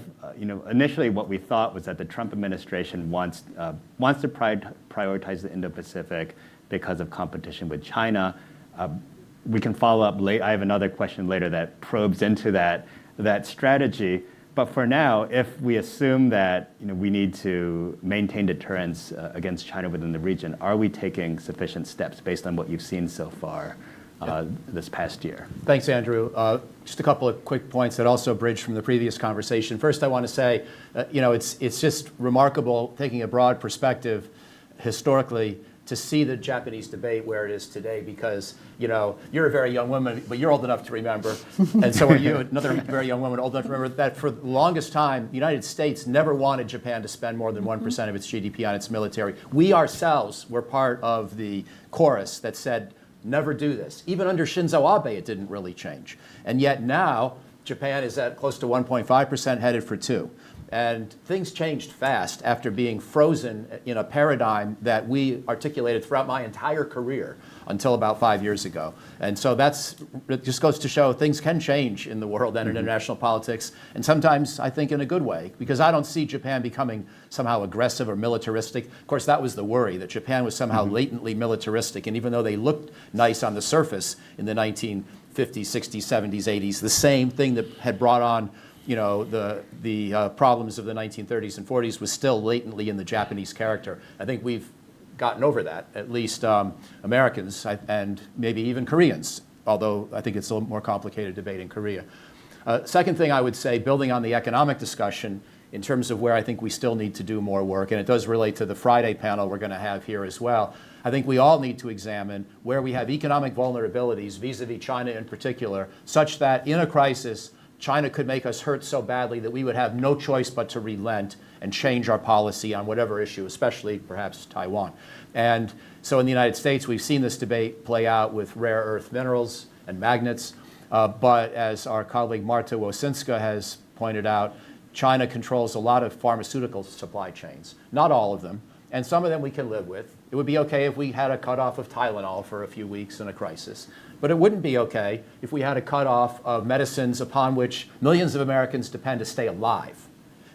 initially what we thought was that the Trump administration wants to prioritize the Indo-Pacific because of competition with China. We can follow up late. I have another question later that probes into that strategy. But for now, if we assume that we need to maintain deterrence against China within the region, are we taking sufficient steps based on what you've seen so far this past year. Thanks, Andrew. Just a couple of quick points that also bridge from the previous conversation. First, I want to say, it's just remarkable, taking a broad perspective historically, to see the Japanese debate where it is today, because you're a very young woman, but you're old enough to remember, and so are you, another very young woman old enough to remember that for the longest time, the United States never wanted Japan to spend more than 1% of its GDP on its military. We ourselves were part of the chorus that said, never do this. Even under Shinzo Abe, it didn't really change. And yet now, Japan is at close to 1.5%, headed for 2%. And things changed fast after being frozen in a paradigm that we articulated throughout my entire career until about 5 years ago. And so it just goes to show things can change in the world and in international politics, and sometimes I think in a good way, because I don't see Japan becoming somehow aggressive or militaristic. Of course, that was the worry, that Japan was somehow latently militaristic, and even though they looked nice on the surface in the 1950s, 60s, 70s, 80s, the same thing that had brought on the problems of the 1930s and 40s was still latently in the Japanese character. I think we've gotten over that, at least Americans and maybe even Koreans, although I think it's a little more complicated debate in Korea. Second thing I would say, building on the economic discussion in terms of where I think we still need to do more work, and it does relate to the Friday panel we're going to have here as well, I think we all need to examine where we have economic vulnerabilities, vis-a-vis China in particular, such that in a crisis, China could make us hurt so badly that we would have no choice but to relent and change our policy on whatever issue, especially perhaps Taiwan. And so in the United States, we've seen this debate play out with rare earth minerals and magnets. But as our colleague Marta Wosinska has pointed out, China controls a lot of pharmaceutical supply chains, not all of them, and some of them we can live with. It would be okay if we had a cutoff of Tylenol for a few weeks in a crisis. But it wouldn't be okay if we had a cutoff of medicines upon which millions of Americans depend to stay alive.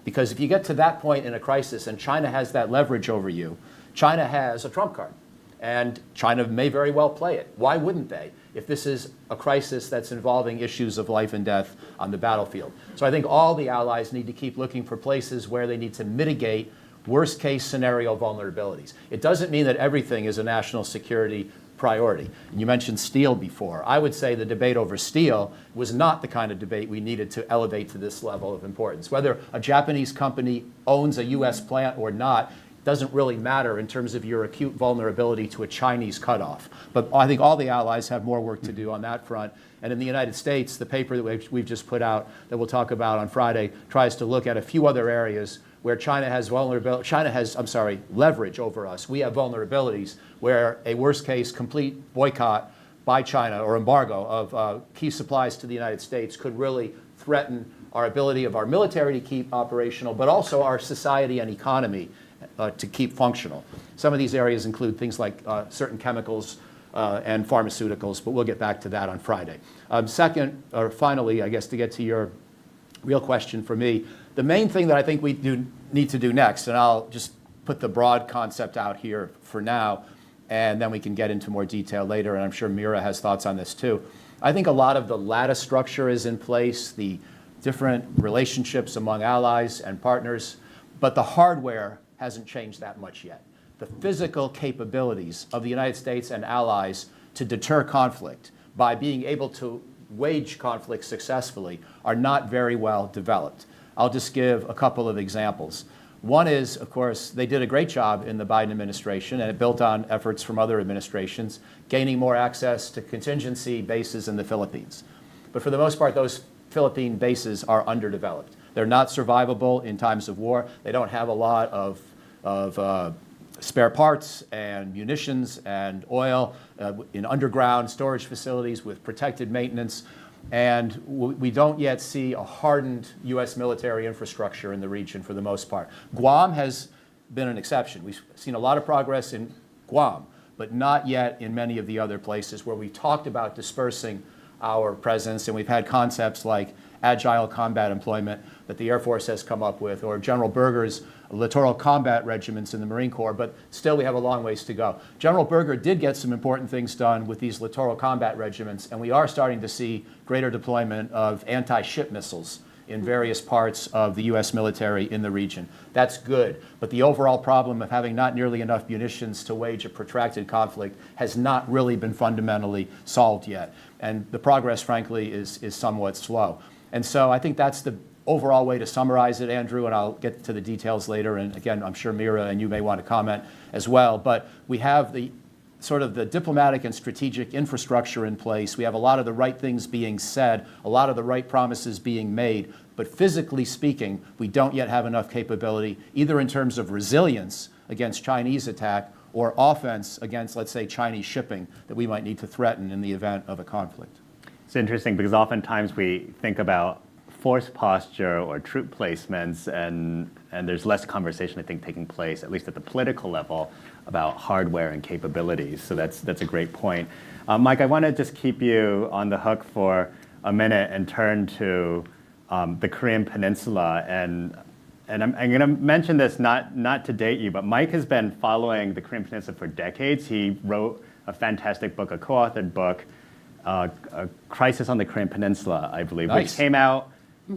Because if you get to that point in a crisis and China has that leverage over you, China has a trump card. And China may very well play it. Why wouldn't they, if this is a crisis that's involving issues of life and death on the battlefield? So I think all the allies need to keep looking for places where they need to mitigate worst case scenario vulnerabilities. It doesn't mean that everything is a national security priority. And you mentioned steel before. I would say the debate over steel was not the kind of debate we needed to elevate to this level of importance. Whether a Japanese company owns a US plant or not doesn't really matter in terms of your acute vulnerability to a Chinese cutoff. But I think all the allies have more work to do on that front. And in the United States, the paper that we've just put out that we'll talk about on Friday tries to look at a few other areas where China has leverage over us. We have vulnerabilities where a worst case complete boycott by China or embargo of key supplies to the United States could really threaten our ability of our military to keep operational, but also our society and economy to keep functional. Some of these areas include things like certain chemicals and pharmaceuticals, but we'll get back to that on Friday. Second, or finally, I guess to get to your real question for me, the main thing that I think we need to do next, and I'll just put the broad concept out here for now, and then we can get into more detail later, and I'm sure Mira has thoughts on this too. I think a lot of the lattice structure is in place, the different relationships among allies and partners, but the hardware hasn't changed that much yet. The physical capabilities of the United States and allies to deter conflict by being able to wage conflict successfully are not very well developed. I'll just give a couple of examples. One is, of course, they did a great job in the Biden administration, and it built on efforts from other administrations, gaining more access to contingency bases in the Philippines. But for the most part, those Philippine bases are underdeveloped. They're not survivable in times of war. They don't have a lot of spare parts and munitions and oil in underground storage facilities with protected maintenance. And we don't yet see a hardened U.S. military infrastructure in the region for the most part. Guam has been an exception. We've seen a lot of progress in Guam, but not yet in many of the other places where we talked about dispersing our presence, and we've had concepts like agile combat employment that the Air Force has come up with, or General Berger's littoral combat regiments in the Marine Corps, but still we have a long ways to go. General Berger did get some important things done with these littoral combat regiments, and we are starting to see greater deployment of anti-ship missiles in various parts of the U.S. military in the region. That's good. But the overall problem of having not nearly enough munitions to wage a protracted conflict has not really been fundamentally solved yet. And the progress, frankly, is somewhat slow. And so I think that's the overall way to summarize it, Andrew, and I'll get to the details later. And again, I'm sure Mira and you may want to comment as well. But we have the sort of the diplomatic and strategic infrastructure in place. We have a lot of the right things being said, a lot of the right promises being made. But physically speaking, we don't yet have enough capability, either in terms of resilience against Chinese attack or offense against, let's say, Chinese shipping that we might need to threaten in the event of a conflict. It's interesting because oftentimes we think about force posture or troop placements, and there's less conversation, I think, taking place, at least at the political level, about hardware and capabilities. So that's a great point. Mike, I want to just keep you on the hook for a minute and turn to the Korean Peninsula. And I'm going to mention this not to date you, but Mike has been following the Korean Peninsula for decades. He wrote a fantastic book, a co-authored book, A Crisis on the Korean Peninsula, I believe, Nice. which came out,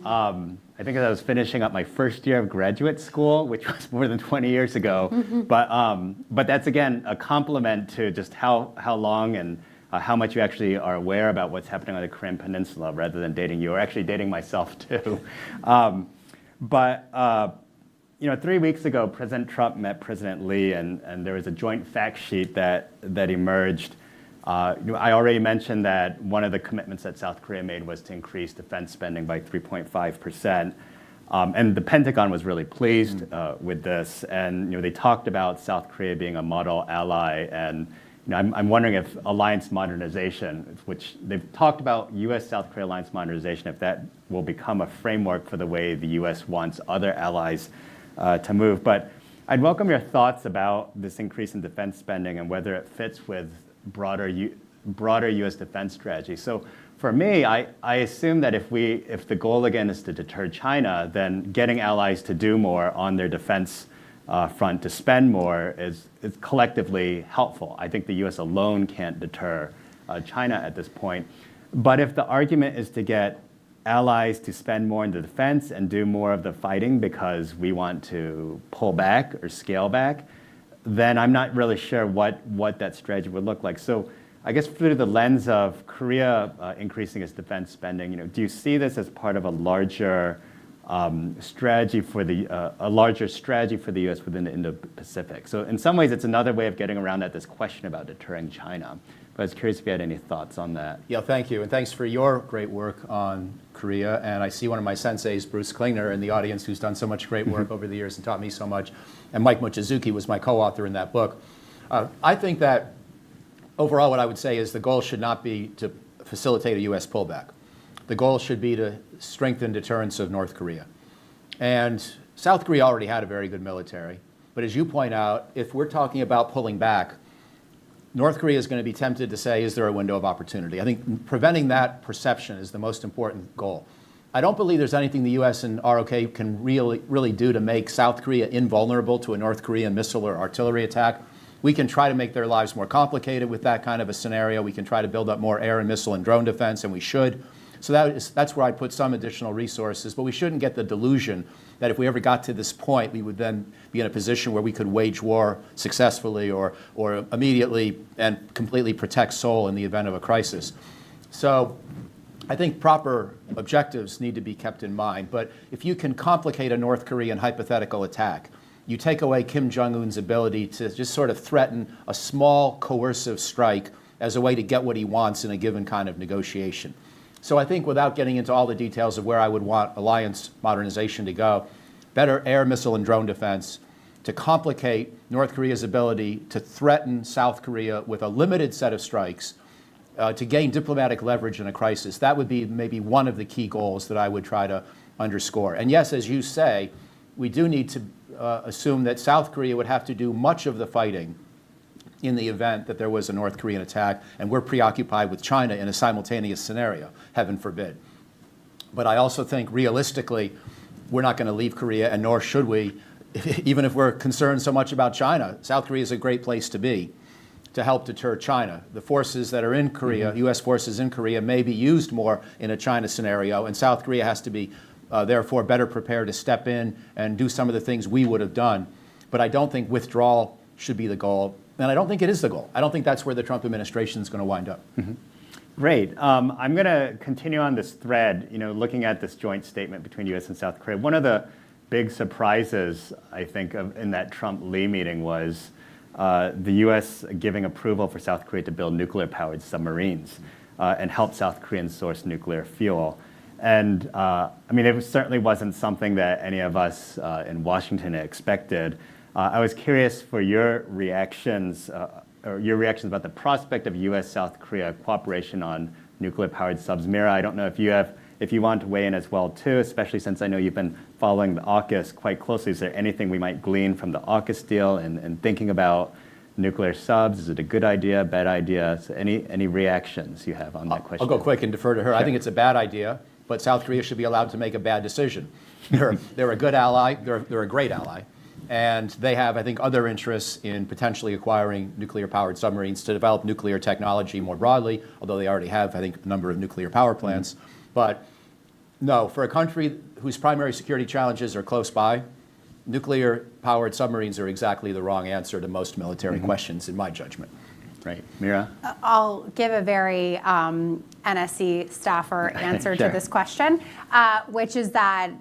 I think as I was finishing up my first year of graduate school, which was more than 20 years ago. But that's, again, a compliment to just how long and how much you actually are aware about what's happening on the Korean Peninsula rather than dating you, or actually dating myself too. You know, 3 weeks ago, President Trump met President Lee, and there was a joint fact sheet that emerged. I already mentioned that one of the commitments that South Korea made was to increase defense spending by 3.5%. And the Pentagon was really pleased with this. And they talked about South Korea being a model ally. And I'm wondering if alliance modernization, which they've talked about U.S.-South Korea alliance modernization, if that will become a framework for the way the U.S. wants other allies to move. But I'd welcome your thoughts about this increase in defense spending and whether it fits with broader U.S. defense strategy. So for me, I assume that if the goal again is to deter China, then getting allies to do more on their defense front, to spend more, is collectively helpful. I think the U.S. alone can't deter China at this point. But if the argument is to get allies to spend more in the defense and do more of the fighting because we want to pull back or scale back, then I'm not really sure what that strategy would look like. So I guess through the lens of Korea increasing its defense spending, do you see this as part of a larger strategy for the U.S. within the Indo-Pacific? So in some ways, it's another way of getting around this question about deterring China. But I was curious if you had any thoughts on that. Yeah, thank you. And thanks for your great work on Korea. And I see one of my senseis, Bruce Klingner, in the audience, who's done so much great work over the years and taught me so much. And Mike Mochizuki was my co-author in that book. I think that overall what I would say is the goal should not be to facilitate a U.S. pullback. The goal should be to strengthen deterrence of North Korea. And South Korea already had a very good military. But as you point out, if we're talking about pulling back, North Korea is going to be tempted to say, is there a window of opportunity? I think preventing that perception is the most important goal. I don't believe there's anything the U.S. and ROK can really do to make South Korea invulnerable to a North Korean missile or artillery attack. We can try to make their lives more complicated with that kind of a scenario. We can try to build up more air and missile and drone defense, and we should. So that's where I put some additional resources. But we shouldn't get the delusion that if we ever got to this point, we would then be in a position where we could wage war successfully or immediately and completely protect Seoul in the event of a crisis. So I think proper objectives need to be kept in mind. But if you can complicate a North Korean hypothetical attack, you take away Kim Jong-un's ability to just sort of threaten a small coercive strike as a way to get what he wants in a given kind of negotiation. So I think without getting into all the details of where I would want alliance modernization to go, better air, missile, and drone defense to complicate North Korea's ability to threaten South Korea with a limited set of strikes to gain diplomatic leverage in a crisis. That would be maybe one of the key goals that I would try to underscore. And yes, as you say, we do need to assume that South Korea would have to do much of the fighting in the event that there was a North Korean attack, and we're preoccupied with China in a simultaneous scenario, heaven forbid. But I also think realistically, we're not going to leave Korea, and nor should we, even if we're concerned so much about China. South Korea is a great place to be to help deter China. The forces that are in Korea, U.S. forces in Korea, may be used more in a China scenario, and South Korea has to be therefore better prepared to step in and do some of the things we would have done. But I don't think withdrawal should be the goal, and I don't think it is the goal. I don't think that's where the Trump administration is going to wind up. Great. I'm going to continue on this thread, looking at this joint statement between U.S. and South Korea. One of the big surprises, I think, in that Trump-Lee meeting was the U.S. giving approval for South Korea to build nuclear-powered submarines and help South Koreans source nuclear fuel. And it certainly wasn't something that any of us in Washington expected. I was curious for your reactions about the prospect of U.S.-South Korea cooperation on nuclear-powered subs. Mira, I don't know if you want to weigh in as well too, especially since I know you've been following the AUKUS quite closely. Is there anything we might glean from the AUKUS deal and thinking about nuclear subs? Is it a good idea, bad idea? So any reactions you have on that question? I'll go quick and defer to her. Sure. I think it's a bad idea, but South Korea should be allowed to make a bad decision. They're a good ally. They're a great ally. And they have, I think, other interests in potentially acquiring nuclear-powered submarines to develop nuclear technology more broadly, although they already have, I think, a number of nuclear power plants. But no, for a country whose primary security challenges are close by, nuclear-powered submarines are exactly the wrong answer to most military questions, in my judgment. Right. Mira? I'll give a very NSC staffer answer Sure. to this question, which is that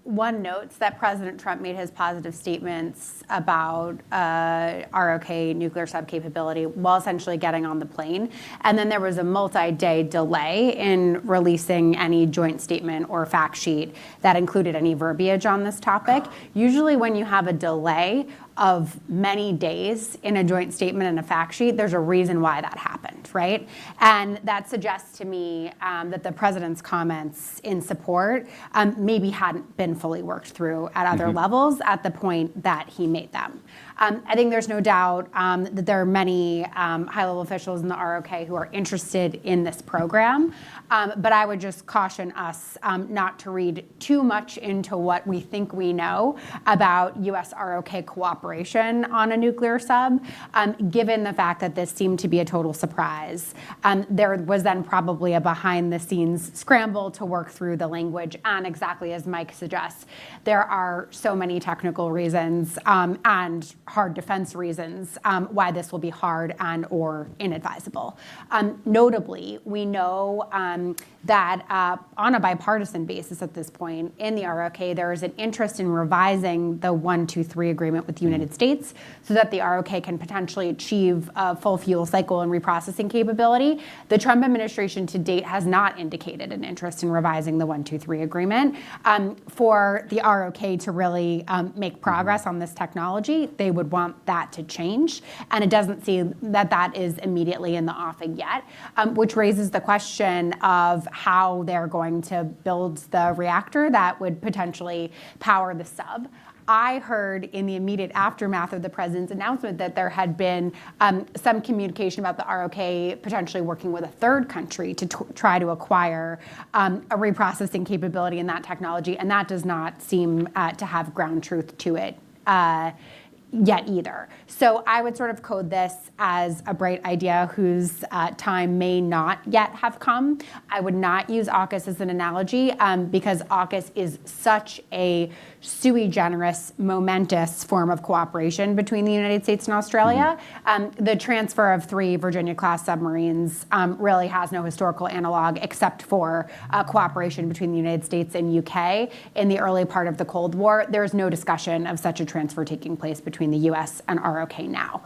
one notes that President Trump made his positive statements about ROK nuclear sub capability while essentially getting on the plane. And then there was a multi-day delay in releasing any joint statement or fact sheet that included any verbiage on this topic. Usually when you have a delay of many days in a joint statement and a fact sheet, there's a reason why that happened, right? And that suggests to me that the president's comments in support maybe hadn't been fully worked through at other levels at the point that he made them. I think there's no doubt that there are many high-level officials in the ROK who are interested in this program, but I would just caution us not to read too much into what we think we know about U.S. ROK cooperation on a nuclear sub, given the fact that this seemed to be a total surprise. There was then probably a behind-the-scenes scramble to work through the language, and exactly as Mike suggests, there are so many technical reasons and hard defense reasons why this will be hard and or inadvisable. Notably, we know that on a bipartisan basis at this point in the ROK, there is an interest in revising the 123 agreement with the United States so that the ROK can potentially achieve a full fuel cycle and reprocessing capability. The Trump administration to date has not indicated an interest in revising the 123 agreement. For the ROK to really make progress on this technology, they would want that to change. And it doesn't seem that that is immediately in the offing yet, which raises the question of how they're going to build the reactor that would potentially power the sub. I heard in the immediate aftermath of the president's announcement that there had been some communication about the ROK potentially working with a third country to try to acquire a reprocessing capability in that technology, and that does not seem to have ground truth to it yet either. So I would sort of code this as a bright idea whose time may not yet have come. I would not use AUKUS as an analogy because AUKUS is such a sui generis, momentous form of cooperation between the United States and Australia. The transfer of 3 Virginia-class submarines really has no historical analog except for cooperation between the United States and UK in the early part of the Cold War. There is no discussion of such a transfer taking place between the US and ROK now.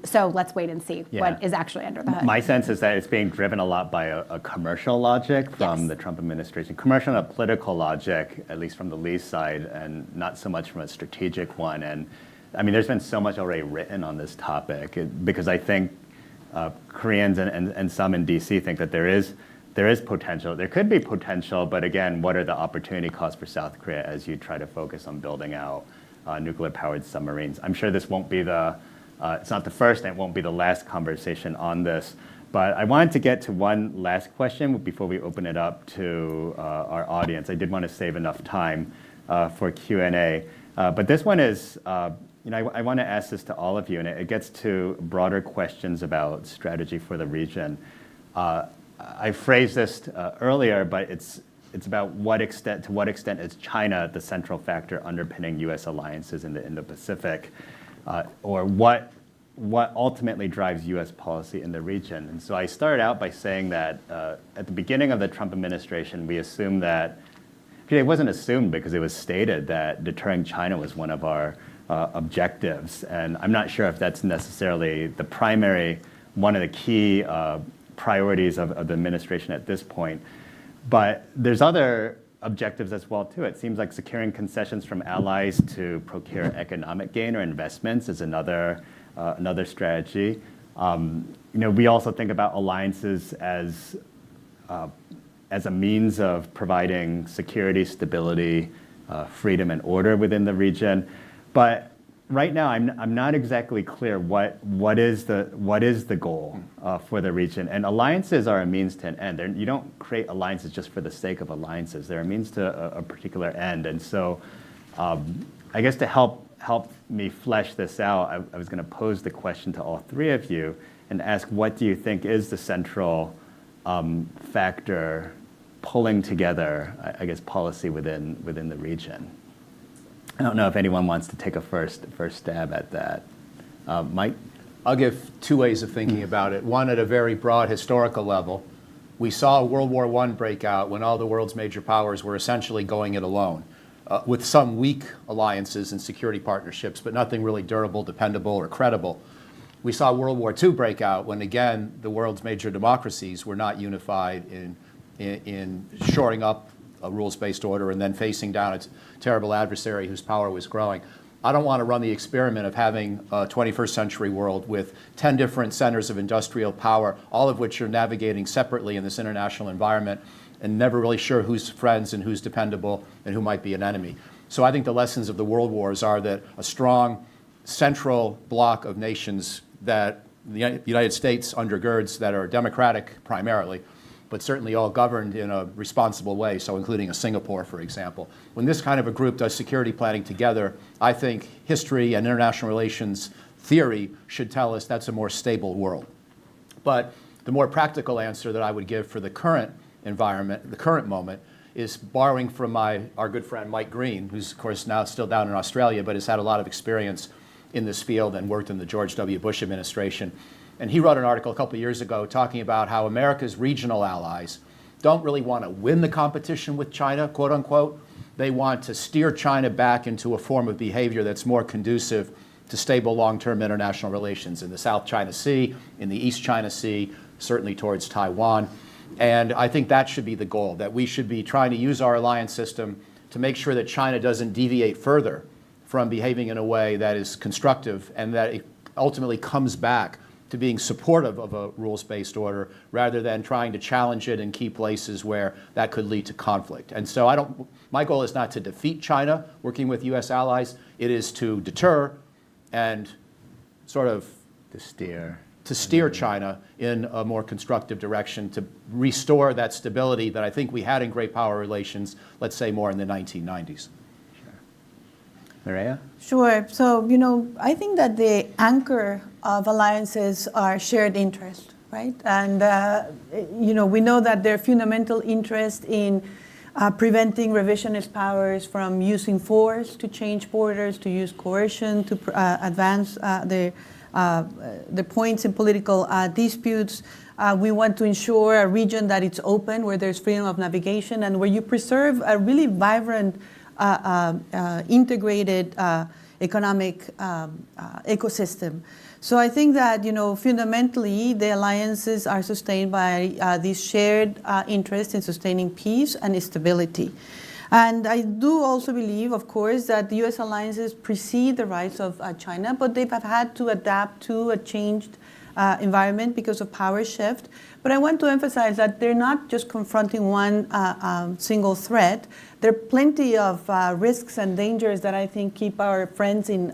So let's wait and see what is actually under the hood. My sense is that it's being driven a lot by a commercial logic from the Trump administration. Commercial and a political logic, at least from the Lee side, and not so much from a strategic one. And I mean, there's been so much already written on this topic because I think Koreans and some in DC think that there is potential. There could be potential, but again, what are the opportunity costs for South Korea as you try to focus on building out nuclear-powered submarines? I'm sure this won't be it's not the first and it won't be the last conversation on this. But I wanted to get to one last question before we open it up to our audience. I did want to save enough time for Q&A. But this one is, I want to ask this to all of you, and it gets to broader questions about strategy for the region. I phrased this earlier, but it's it's about to what extent is China the central factor underpinning U.S. alliances in the Indo-Pacific, or what ultimately drives U.S. policy in the region. And so I started out by saying that at the beginning of the Trump administration, we assumed that, actually it wasn't assumed because it was stated that deterring China was one of our objectives. And I'm not sure if that's necessarily one of the key priorities of the administration at this point. But there's other objectives as well too. It seems like securing concessions from allies to procure economic gain or investments is another strategy. We also think about alliances as a means of providing security, stability, freedom, and order within the region. But right now, I'm not exactly clear what is the goal for the region. And alliances are a means to an end. You don't create alliances just for the sake of alliances. They're a means to a particular end. And so, I guess to help me flesh this out, I was going to pose the question to all three of you and ask, what do you think is the central factor pulling together, I guess, policy within the region? I don't know if anyone wants to take a first stab at that. Mike? I'll give two ways of thinking about it. One, at a very broad historical level, we saw World War I break out when all the world's major powers were essentially going it alone, with some weak alliances and security partnerships, but nothing really durable, dependable, or credible. We saw World War II break out when, again, the world's major democracies were not unified in shoring up a rules-based order and then facing down its terrible adversary whose power was growing. I don't want to run the experiment of having a 21st century world with 10 different centers of industrial power, all of which are navigating separately in this international environment and never really sure who's friends and who's dependable and who might be an enemy. So I think the lessons of the world wars are that a strong central block of nations that the United States undergirds, that are democratic primarily, but certainly all governed in a responsible way, so including a Singapore, for example. When this kind of a group does security planning together, I think history and international relations theory should tell us that's a more stable world. But the more practical answer that I would give for the current environment, the current moment, is borrowing from our good friend Mike Green, who's of course now still down in Australia, but has had a lot of experience in this field and worked in the George W. Bush administration. And he wrote an article a couple of years ago talking about how America's regional allies don't really want to win the competition with China, quote unquote. They want to steer China back into a form of behavior that's more conducive to stable long-term international relations in the South China Sea, in the East China Sea, certainly towards Taiwan. And I think that should be the goal, that we should be trying to use our alliance system to make sure that China doesn't deviate further from behaving in a way that is constructive and that it ultimately comes back to being supportive of a rules-based order rather than trying to challenge it in key places where that could lead to conflict. And so my goal is not to defeat China working with U.S. allies. It is to deter and sort of to steer China in a more constructive direction, to restore that stability that I think we had in great power relations, let's say more in the 1990s. Mireya? Sure. So, I think that the anchor of alliances are shared interest, right? And, we know that their fundamental interest in preventing revisionist powers from using force to change borders, to use coercion, to advance the points in political disputes. We want to ensure a region that it's open, where there's freedom of navigation, and where you preserve a really vibrant integrated economic ecosystem. So I think that, fundamentally, the alliances are sustained by this shared interest in sustaining peace and stability. And I do also believe, of course, that the U.S. alliances precede the rise of China, but they've had to adapt to a changed environment because of power shift. But I want to emphasize that they're not just confronting one single threat. There are plenty of risks and dangers that I think keep our friends in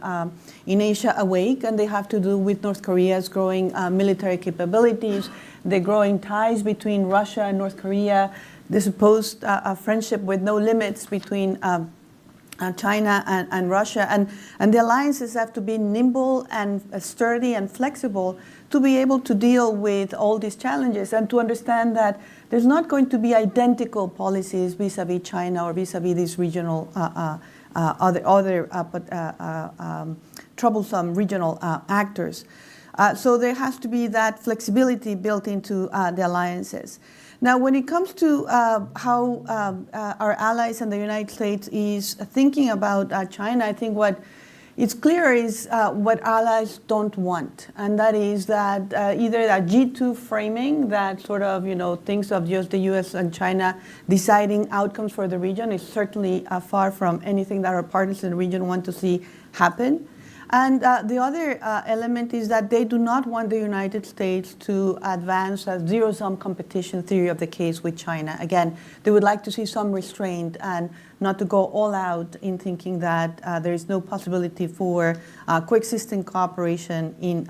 Asia awake, and they have to do with North Korea's growing military capabilities, the growing ties between Russia and North Korea, the supposed friendship with no limits between China and Russia. And the alliances have to be nimble and sturdy and flexible to be able to deal with all these challenges and to understand that there's not going to be identical policies vis-a-vis China or vis-a-vis these regional troublesome regional actors. So there has to be that flexibility built into the alliances. Now, when it comes to how our allies and the United States is thinking about China, I think what is clear is what allies don't want, and that is that either a G2 framing that sort of, thinks of just the U.S. and China deciding outcomes for the region is certainly far from anything that our partners in the region want to see happen. And the other element is that they do not want the United States to advance a zero-sum competition theory of the case with China. Again, they would like to see some restraint and not to go all out in thinking that there is no possibility for coexisting cooperation in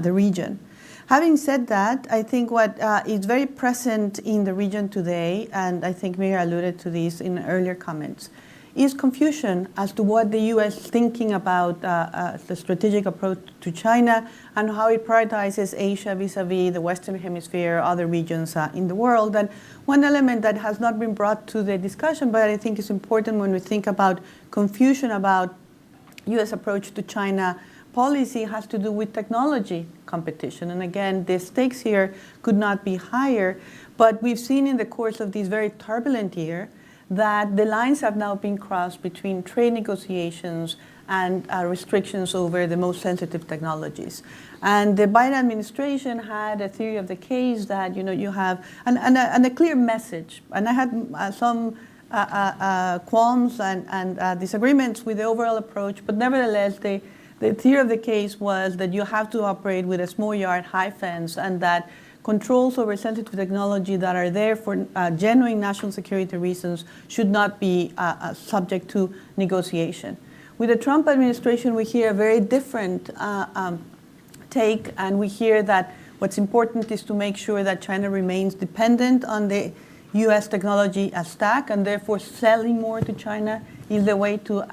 the region. Having said that, I think what is very present in the region today, and I think Mira alluded to this in earlier comments, is confusion as to what the U.S. is thinking about the strategic approach to China and how it prioritizes Asia vis-a-vis the Western Hemisphere, other regions in the world. And one element that has not been brought to the discussion, but I think is important when we think about confusion about U.S. approach to China policy, has to do with technology competition. And again, the stakes here could not be higher, but we've seen in the course of this very turbulent year that the lines have now been crossed between trade negotiations and restrictions over the most sensitive technologies. And the Biden administration had a theory of the case that, you have, and a clear message. And I had some qualms and disagreements with the overall approach, but nevertheless, the theory of the case was that you have to operate with a small yard, high fence, and that controls over sensitive technology that are there for genuine national security reasons should not be subject to negotiation. With the Trump administration, we hear a very different take, and we hear that what's important is to make sure that China remains dependent on the U.S. technology stack, and therefore selling more to China is the way to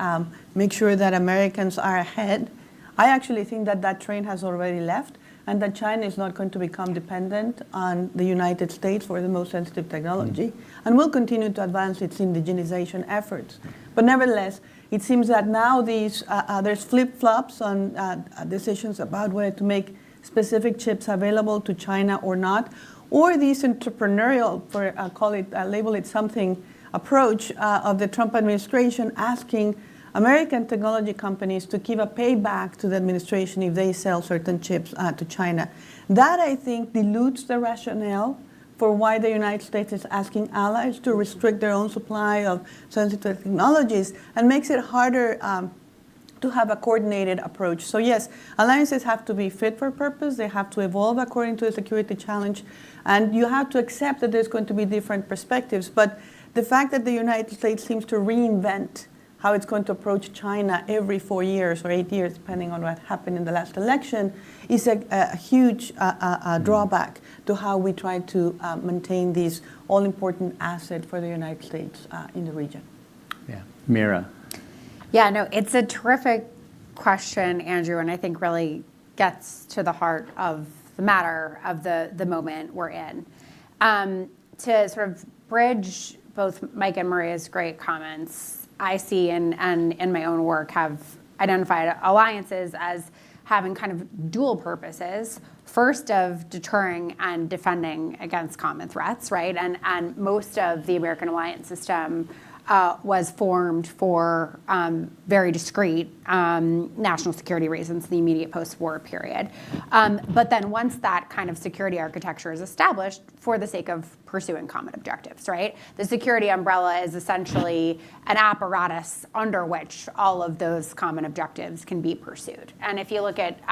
make sure that Americans are ahead. I actually think that that train has already left, and that China is not going to become dependent on the United States for the most sensitive technology, and will continue to advance its indigenization efforts. But nevertheless, it seems that now there's flip-flops on decisions about whether to make specific chips available to China or not, or this entrepreneurial, label it something, approach of the Trump administration asking American technology companies to give a payback to the administration if they sell certain chips to China. That, I think, dilutes the rationale for why the United States is asking allies to restrict their own supply of sensitive technologies and makes it harder to have a coordinated approach. So yes, alliances have to be fit for purpose. They have to evolve according to the security challenge. And you have to accept that there's going to be different perspectives. But the fact that the United States seems to reinvent how it's going to approach China every 4 years or 8 years, depending on what happened in the last election, is a huge drawback to how we try to maintain this all-important asset for the United States in the region. Yeah, Mira. Yeah, no, it's a terrific question, Andrew, and I think really gets to the heart of the matter of the moment we're in. To sort of bridge both Mike and Maria's great comments, I see and in my own work have identified alliances as having kind of dual purposes. First, of deterring and defending against common threats, right? And most of the American alliance system was formed for very discrete national security reasons in the immediate post-war period. But then once that kind of security architecture is established for the sake of pursuing common objectives, right? The security umbrella is essentially an apparatus under which all of those common objectives can be pursued. And if you look at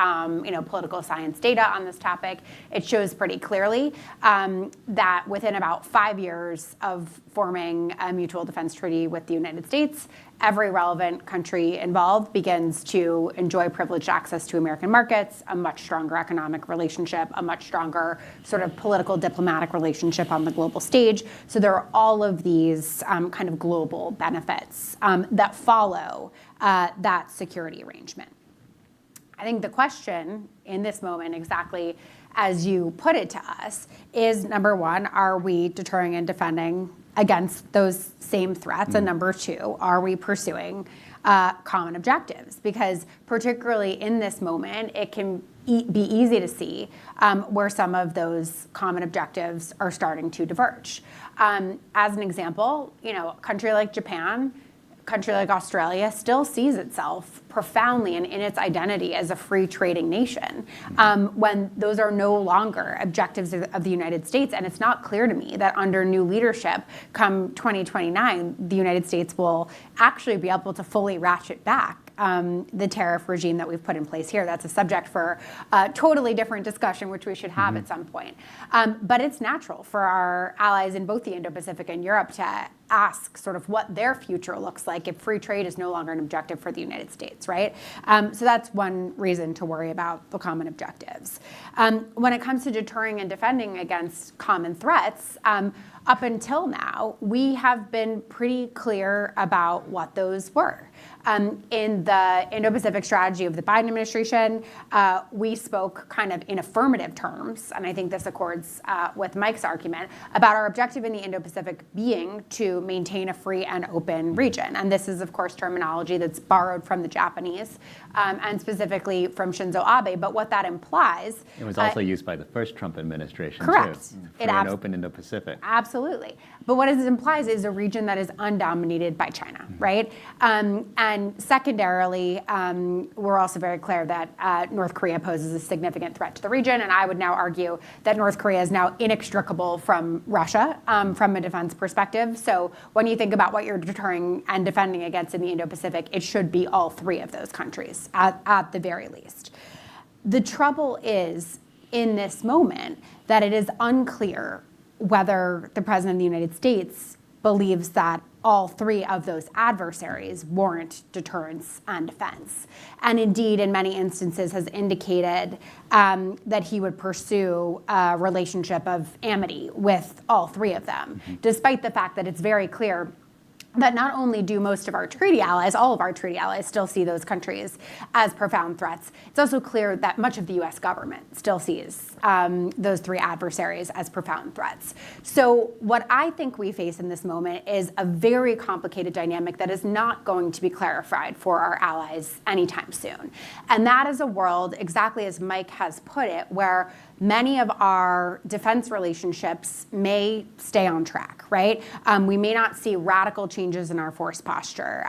political science data on this topic, it shows pretty clearly that within about 5 years of forming a mutual defense treaty with the United States every relevant country involved begins to enjoy privileged access to American markets, a much stronger economic relationship, a much stronger sort of political diplomatic relationship on the global stage. So there are all of these kind of global benefits that follow that security arrangement. I think the question in this moment, exactly as you put it to us, is number one, are we deterring and defending against those same threats? And number two, are we pursuing common objectives? Because particularly in this moment, it can be easy to see where some of those common objectives are starting to diverge. As an example, a country like Japan, country like Australia still sees itself profoundly and in its identity as a free trading nation when those are no longer objectives of the United States. And it's not clear to me that under new leadership come 2029, the United States will actually be able to fully ratchet back the tariff regime that we've put in place here. That's a subject for a totally different discussion, which we should have at some point. But it's natural for our allies in both the Indo-Pacific and Europe to ask sort of what their future looks like if free trade is no longer an objective for the United States, right? So that's one reason to worry about the common objectives. When it comes to deterring and defending against common threats, up until now, we have been pretty clear about what those were. In the Indo-Pacific strategy of the Biden administration, we spoke kind of in affirmative terms, and I think this accords with Mike's argument, about our objective in the Indo-Pacific being to maintain a free and open region. And this is, of course, terminology that's borrowed from the Japanese and specifically from Shinzo Abe. But what that implies— It was also used by the first Trump administration, correct. too. Free and open Indo-Pacific. Absolutely. But what it implies is a region that is undominated by China, right? And secondarily, we're also very clear that North Korea poses a significant threat to the region. And I would now argue that North Korea is now inextricable from Russia from a defense perspective. So when you think about what you're deterring and defending against in the Indo-Pacific, it should be all three of those countries at the very least. The trouble is, in this moment, that it is unclear whether the President of the United States believes that all three of those adversaries warrant deterrence and defense. And indeed, in many instances, has indicated that he would pursue a relationship of amity with all three of them, despite the fact that it's very clear that not only do most of our treaty allies, all of our treaty allies, still see those countries as profound threats, it's also clear that much of the US government still sees those three adversaries as profound threats. So what I think we face in this moment is a very complicated dynamic that is not going to be clarified for our allies anytime soon. And that is a world, exactly as Mike has put it, where many of our defense relationships may stay on track, right? We may not see radical changes in our force posture.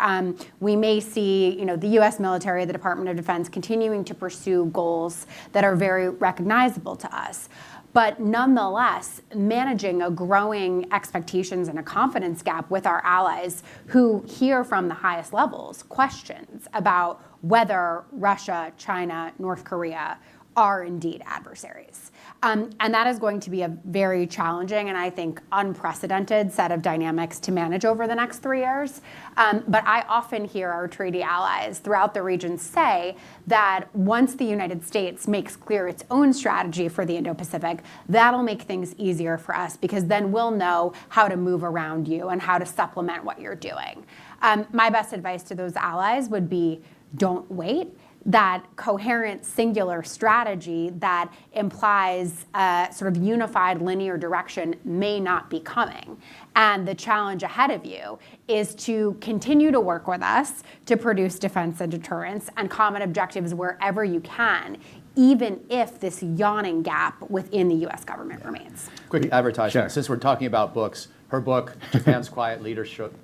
We may see, the U.S. military, the Department of Defense, continuing to pursue goals that are very recognizable to us. But nonetheless, managing a growing expectations and a confidence gap with our allies who hear from the highest levels questions about whether Russia, China, North Korea are indeed adversaries. And that is going to be a very challenging and I think unprecedented set of dynamics to manage over the next 3 years. But I often hear our treaty allies throughout the region say that once the United States makes clear its own strategy for the Indo-Pacific, that'll make things easier for us because then we'll know how to move around you and how to supplement what you're doing. My best advice to those allies would be don't wait. That coherent singular strategy that implies a sort of unified linear direction may not be coming. And the challenge ahead of you is to continue to work with us to produce defense and deterrence and common objectives wherever you can, even if this yawning gap within the US government remains. Quick advertisement. Sure. Since we're talking about books, her book, Japan's Quiet Leadership,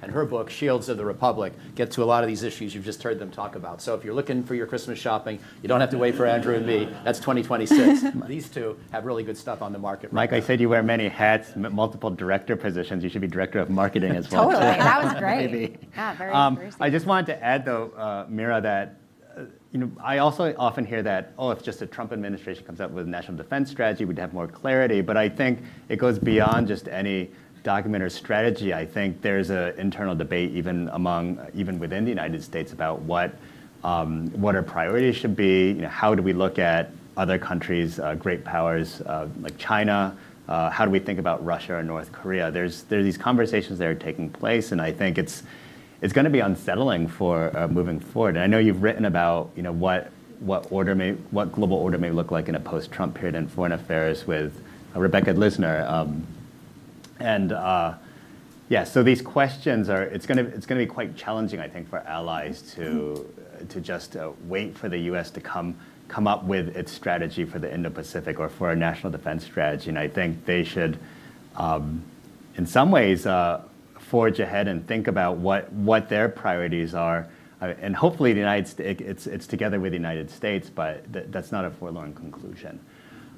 and her book, Shields of the Republic, get to a lot of these issues you've just heard them talk about. So if you're looking for your Christmas shopping, you don't have to wait for Andrew and me. That's 2026. These two have really good stuff on the market. Mike, I said you wear many hats, multiple director positions. You should be director of marketing as well. Totally, that was great. Maybe. Yeah, very I just wanted to add, though, Mira, that I also often hear that, if just a Trump administration comes up with a national defense strategy, we'd have more clarity. But I think it goes beyond just any document or strategy, I think there's an internal debate even within the United States about what our priorities should be. How do we look at other countries, great powers like China? How do we think about Russia or North Korea? There's these conversations that are taking place, and I think it's going to be unsettling for moving forward. And I know you've written about what global order may look like in a post-Trump period in foreign affairs with Rebecca Lisner. So these questions it's going to be quite challenging, I think, for allies to just wait for the U.S. to come up with its strategy for the Indo-Pacific or for a national defense strategy. And I think they should, in some ways, forge ahead and think about what their priorities are. And hopefully the United States, it's together with the United States, but that's not a forlorn conclusion.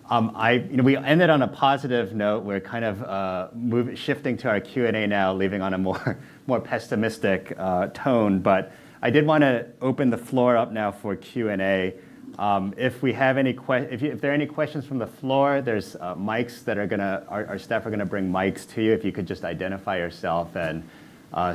We ended on a positive note. We're kind of shifting to our Q&A now, leaving on a more pessimistic tone. But I did want to open the floor up now for Q&A. If we have any if there are any questions from the floor, there's mics that our staff are gonna bring mics to you. If you could just identify yourself and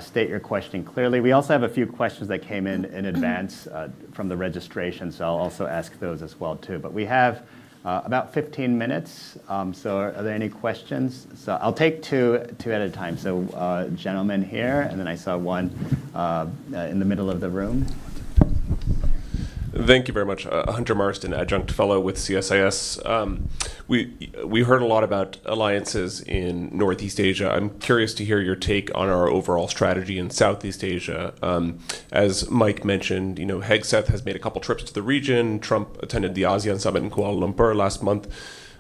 state your question clearly. We also have a few questions that came in advance from the registration, so I'll also ask those as well too. But we have about 15 minutes. So are there any questions? So I'll take two at a time. So gentleman here, and then I saw one in the middle of the room. Thank you very much. Hunter Marston, adjunct fellow with CSIS. We heard a lot about alliances in Northeast Asia. I'm curious to hear your take on our overall strategy in Southeast Asia. As Mike mentioned, Hegseth has made a couple trips to the region. Trump attended the ASEAN summit in Kuala Lumpur last month.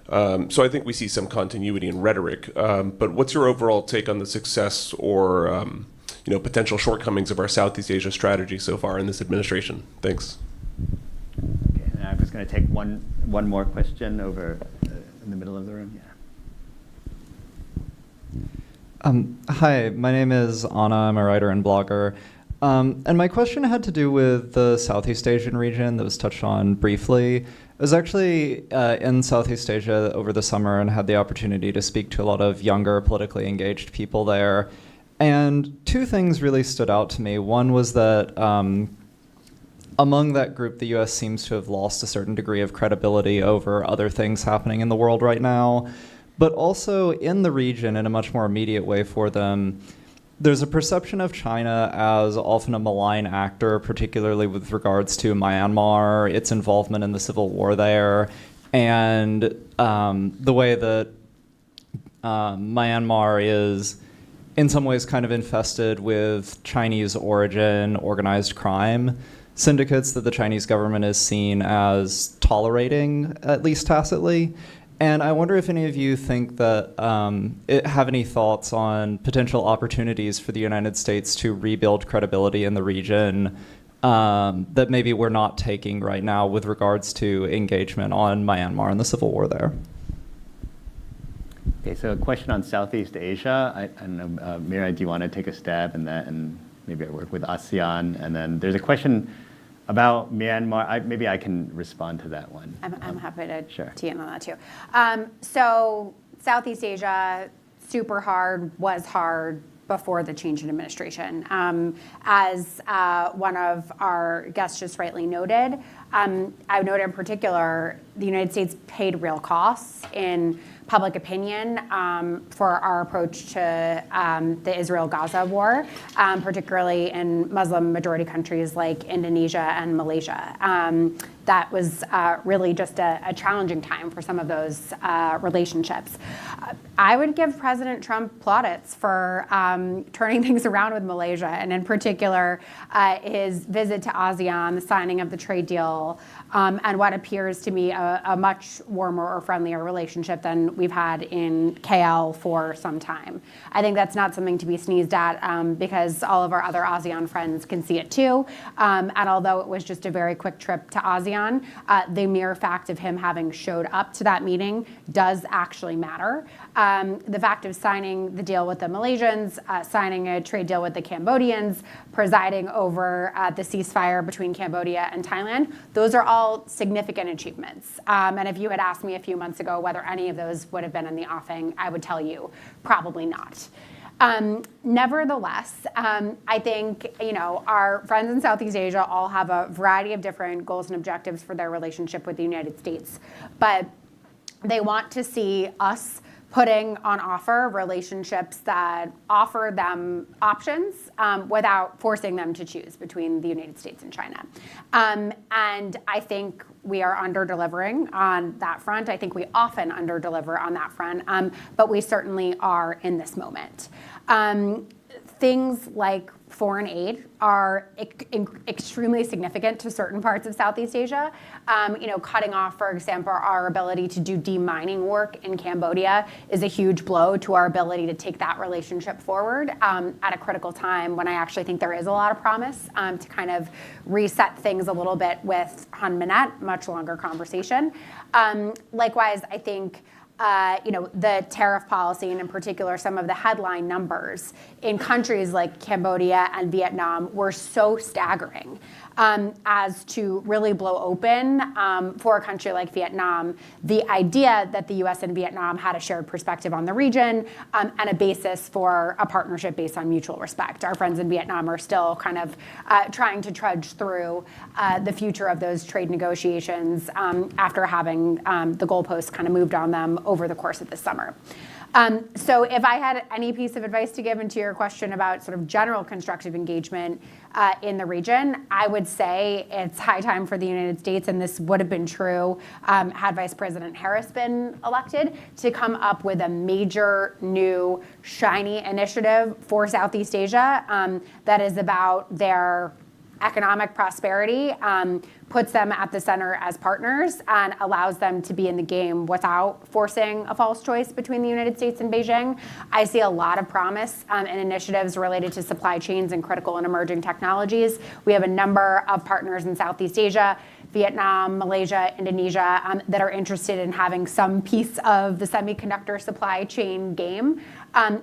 So I think we see some continuity in rhetoric. But what's your overall take on the success or potential shortcomings of our Southeast Asia strategy so far in this administration? Thanks. Okay, and I'm just going to take one more question over in the middle of the room. Yeah. Hi, my name is Anna. I'm a writer and blogger. And my question had to do with the Southeast Asian region that was touched on briefly. I was actually in Southeast Asia over the summer and had the opportunity to speak to a lot of younger, politically engaged people there. And two things really stood out to me. One was that among that group, the U.S. seems to have lost a certain degree of credibility over other things happening in the world right now. But also in the region, in a much more immediate way for them, there's a perception of China as often a malign actor, particularly with regards to Myanmar, its involvement in the civil war there, and the way that Myanmar is in some ways kind of infested with Chinese origin organized crime syndicates that the Chinese government is seen as tolerating, at least tacitly. And I wonder if any of you think that have any thoughts on potential opportunities for the United States to rebuild credibility in the region that maybe we're not taking right now with regards to engagement on Myanmar and the civil war there. Okay, so a question on Southeast Asia. I don't know, Mira, do you want to take a stab in that, and maybe I work with ASEAN? And then there's a question about Myanmar. Maybe I can respond to that one. I'm happy to Sure. tee in on that too. So Southeast Asia, super hard, was hard before the change in administration. As one of our guests just rightly noted, I would note in particular, the United States paid real costs in public opinion for our approach to the Israel-Gaza war, particularly in Muslim-majority countries like Indonesia and Malaysia. That was really just a challenging time for some of those relationships. I would give President Trump plaudits for turning things around with Malaysia, and in particular, his visit to ASEAN, the signing of the trade deal, and what appears to me a much warmer or friendlier relationship than we've had in KL for some time. I think that's not something to be sneezed at because all of our other ASEAN friends can see it too. And although it was just a very quick trip to ASEAN, the mere fact of him having showed up to that meeting does actually matter. The fact of signing the deal with the Malaysians, signing a trade deal with the Cambodians, presiding over the ceasefire between Cambodia and Thailand, those are all significant achievements. And if you had asked me a few months ago whether any of those would have been in the offing, I would tell you probably not. Nevertheless, I think our friends in Southeast Asia all have a variety of different goals and objectives for their relationship with the United States, but they want to see us putting on offer relationships that offer them options without forcing them to choose between the United States and China. And I think we are under-delivering on that front. I think we often under-deliver on that front, but we certainly are in this moment. Things like foreign aid are extremely significant to certain parts of Southeast Asia. Cutting off, for example, our ability to do demining work in Cambodia is a huge blow to our ability to take that relationship forward at a critical time when I actually think there is a lot of promise to kind of reset things a little bit with Han Minette, much longer conversation. Likewise, I think the tariff policy, and in particular some of the headline numbers in countries like Cambodia and Vietnam were so staggering as to really blow open for a country like Vietnam the idea that the US and Vietnam had a shared perspective on the region and a basis for a partnership based on mutual respect. Our friends in Vietnam are still kind of trying to trudge through the future of those trade negotiations after having the goalposts kind of moved on them over the course of the summer. So if I had any piece of advice to give into your question about sort of general constructive engagement in the region, I would say it's high time for the United States, and this would have been true had Vice President Harris been elected, to come up with a major new shiny initiative for Southeast Asia that is about their economic prosperity, puts them at the center as partners, and allows them to be in the game without forcing a false choice between the United States and Beijing. I see a lot of promise in initiatives related to supply chains and critical and emerging technologies. We have a number of partners in Southeast Asia, Vietnam, Malaysia, Indonesia, that are interested in having some piece of the semiconductor supply chain game.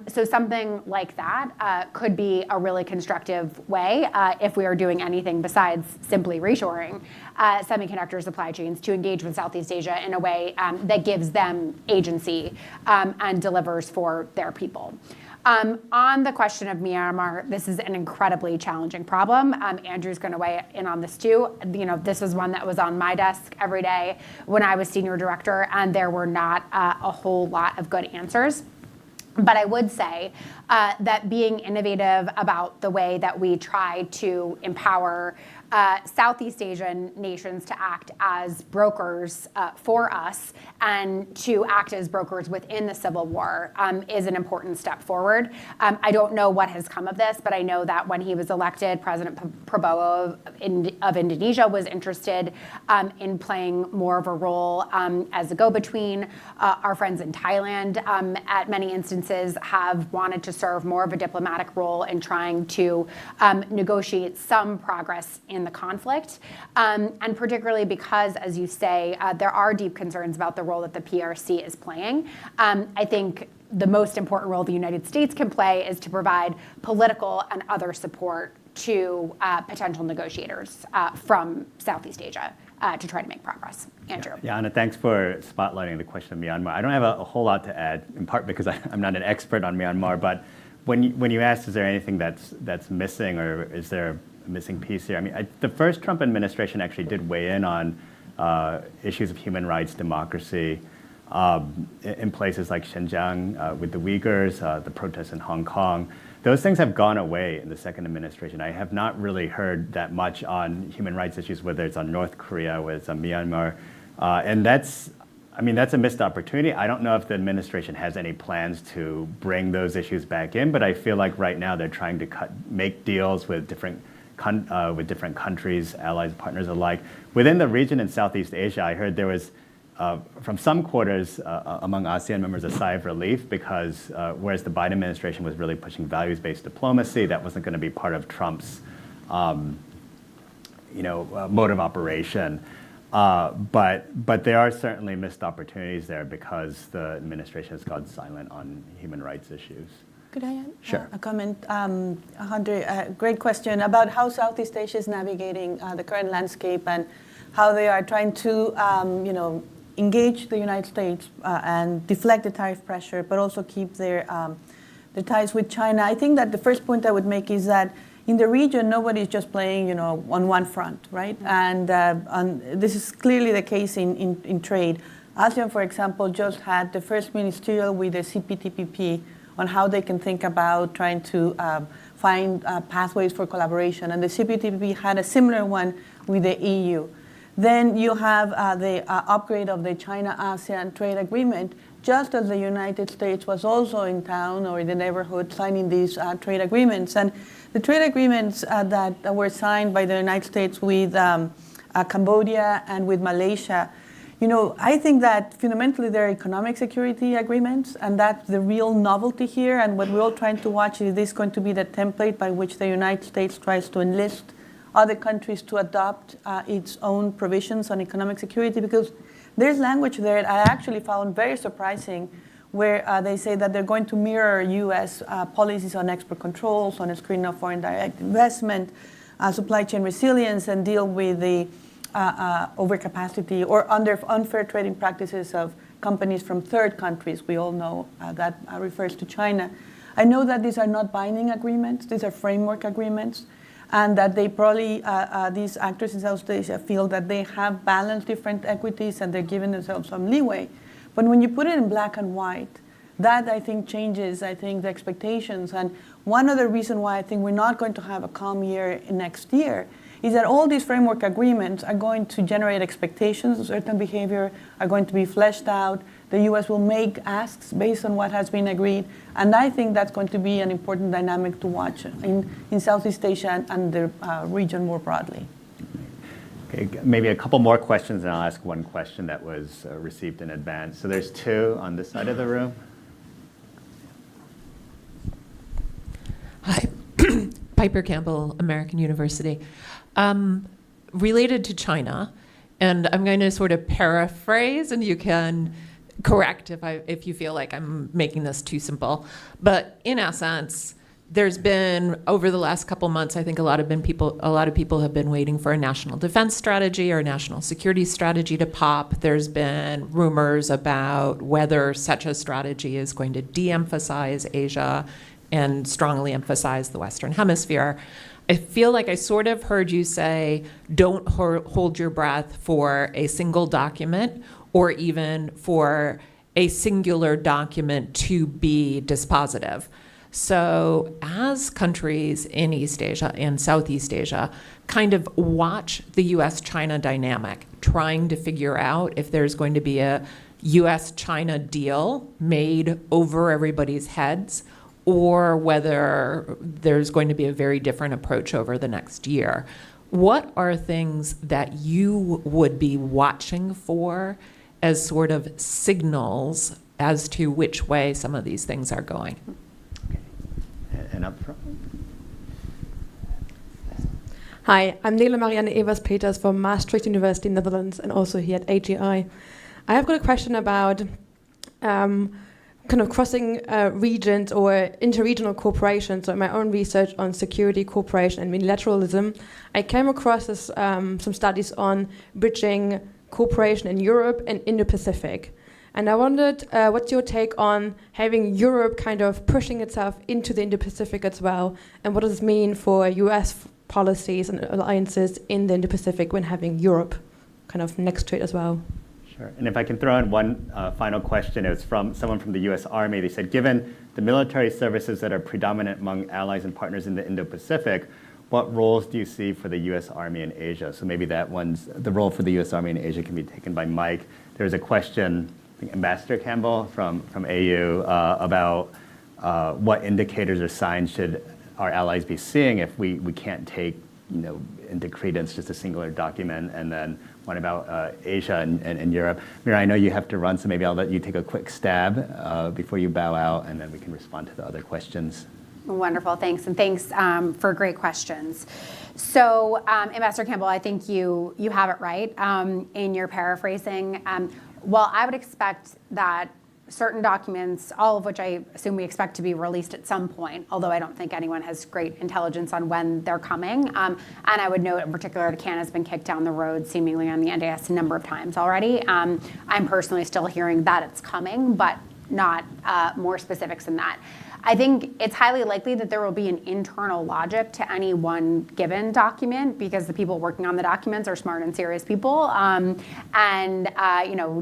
So something like that could be a really constructive way if we are doing anything besides simply reshoring semiconductor supply chains to engage with Southeast Asia in a way that gives them agency and delivers for their people. On the question of Myanmar, this is an incredibly challenging problem. Andrew's going to weigh in on this too. This was one that was on my desk every day when I was senior director, and there were not a whole lot of good answers. But I would say that being innovative about the way that we try to empower Southeast Asian nations to act as brokers for us and to act as brokers within the civil war is an important step forward. I don't know what has come of this, but I know that when he was elected, President Prabowo of Indonesia was interested in playing more of a role as a go-between. Our friends in Thailand, at many instances, have wanted to serve more of a diplomatic role in trying to negotiate some progress in the conflict, and particularly because, as you say, there are deep concerns about the role that the PRC is playing. I think the most important role the United States can play is to provide political and other support to potential negotiators from Southeast Asia to try to make progress. Andrew. Yeah, Anna, thanks for spotlighting the question of Myanmar. I don't have a whole lot to add, in part because I'm not an expert on Myanmar, but when you asked, is there anything that's missing, or is there a missing piece here? I mean, the first Trump administration actually did weigh in on issues of human rights, democracy, in places like Xinjiang with the Uyghurs, the protests in Hong Kong. Those things have gone away in the second administration. I have not really heard that much on human rights issues, whether it's on North Korea, whether it's on Myanmar. And that's a missed opportunity. I don't know if the administration has any plans to bring those issues back in, but I feel like right now they're trying to make deals with different countries, allies, partners alike. Within the region in Southeast Asia, I heard there was, from some quarters among ASEAN members, a sigh of relief because whereas the Biden administration was really pushing values-based diplomacy, that wasn't going to be part of Trump's mode of operation. But there are certainly missed opportunities there because the administration has gone silent on human rights issues. Could I add Sure. a comment? Hunter, great question about how Southeast Asia is navigating the current landscape and how they are trying to, engage the United States and deflect the tariff pressure, but also keep their ties with China. I think that the first point I would make is that in the region, nobody's just playing, on one front, right? And this is clearly the case in trade. ASEAN, for example, just had the first ministerial with the CPTPP on how they can think about trying to find pathways for collaboration. And the CPTPP had a similar one with the EU. Then you have the upgrade of the China-ASEAN trade agreement, just as the United States was also in town or in the neighborhood signing these trade agreements. And the trade agreements that were signed by the United States with Cambodia and with Malaysia, I think that fundamentally they're economic security agreements, and that's the real novelty here. And what we're all trying to watch is this going to be the template by which the United States tries to enlist other countries to adopt its own provisions on economic security, because there's language there that I actually found very surprising, where they say that they're going to mirror U.S. Policies on export controls, on a screening of foreign direct investment, supply chain resilience, and deal with the overcapacity or unfair trading practices of companies from third countries. We all know that refers to China. I know that these are not binding agreements. These are framework agreements. And that they probably, these actors in South Asia feel that they have balanced different equities and they're giving themselves some leeway. But when you put it in black and white, that I think changes, the expectations. And one other reason why I think we're not going to have a calm year next year is that all these framework agreements are going to generate expectations. Certain behavior are going to be fleshed out. The U.S. will make asks based on what has been agreed. And I think that's going to be an important dynamic to watch in Southeast Asia and the region more broadly. Okay, maybe a couple more questions, and I'll ask one question that was received in advance. So there's two on this side of the room. Hi, Piper Campbell, American University. Related to China, and I'm going to sort of paraphrase, and you can correct if you feel like I'm making this too simple. But in essence, there's been, over the last couple months, I think a lot of people have been waiting for a national defense strategy or a national security strategy to pop. There's been rumors about whether such a strategy is going to de-emphasize Asia and strongly emphasize the Western Hemisphere. I feel like I sort of heard you say, don't hold your breath for a single document or even for a singular document to be dispositive. So as countries in East Asia and Southeast Asia kind of watch the US-China dynamic, trying to figure out if there's going to be a US-China deal made over everybody's heads, or whether there's going to be a very different approach over the next year. What are things that you would be watching for as sort of signals as to which way some of these things are going? Okay. And up front. Hi, I'm Nela Marianne Evers-Peters from Maastricht University, Netherlands, and also here at AGI. I have got a question about kind of crossing regions or interregional cooperation. So in my own research on security, cooperation, and multilateralism, I came across some studies on bridging cooperation in Europe and Indo-Pacific. And I wondered, what's your take on having Europe kind of pushing itself into the Indo-Pacific as well? And what does this mean for US policies and alliances in the Indo-Pacific when having Europe kind of next to it as well? Sure. And if I can throw in one final question, it was from someone from the US Army. They said, given the military services that are predominant among allies and partners in the Indo-Pacific, what roles do you see for the US Army in Asia? So maybe the role for the US Army in Asia can be taken by Mike. There's a question, I think Ambassador Campbell from AU, about what indicators or signs should our allies be seeing if we can't take into credence just a singular document. And then one about Asia and Europe. Mira, I know you have to run, so maybe I'll let you take a quick stab before you bow out, and then we can respond to the other questions. Wonderful, thanks, and thanks for great questions. So, Ambassador Campbell, I think you have it right in your paraphrasing. While I would expect that certain documents, all of which I assume we expect to be released at some point, although I don't think anyone has great intelligence on when they're coming. And I would note in particular that Canada's been kicked down the road seemingly on the NDS a number of times already. I'm personally still hearing that it's coming, but not more specifics than that. I think it's highly likely that there will be an internal logic to any one given document because the people working on the documents are smart and serious people and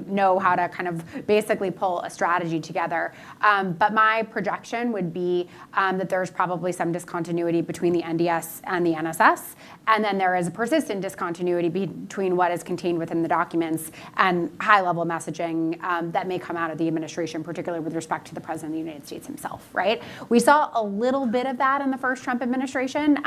know how to kind of basically pull a strategy together. But my projection would be that there's probably some discontinuity between the NDS and the NSS. And then there is a persistent discontinuity between what is contained within the documents and high-level messaging that may come out of the administration, particularly with respect to the President of the United States himself, right? We saw a little bit of that in the first Trump administration.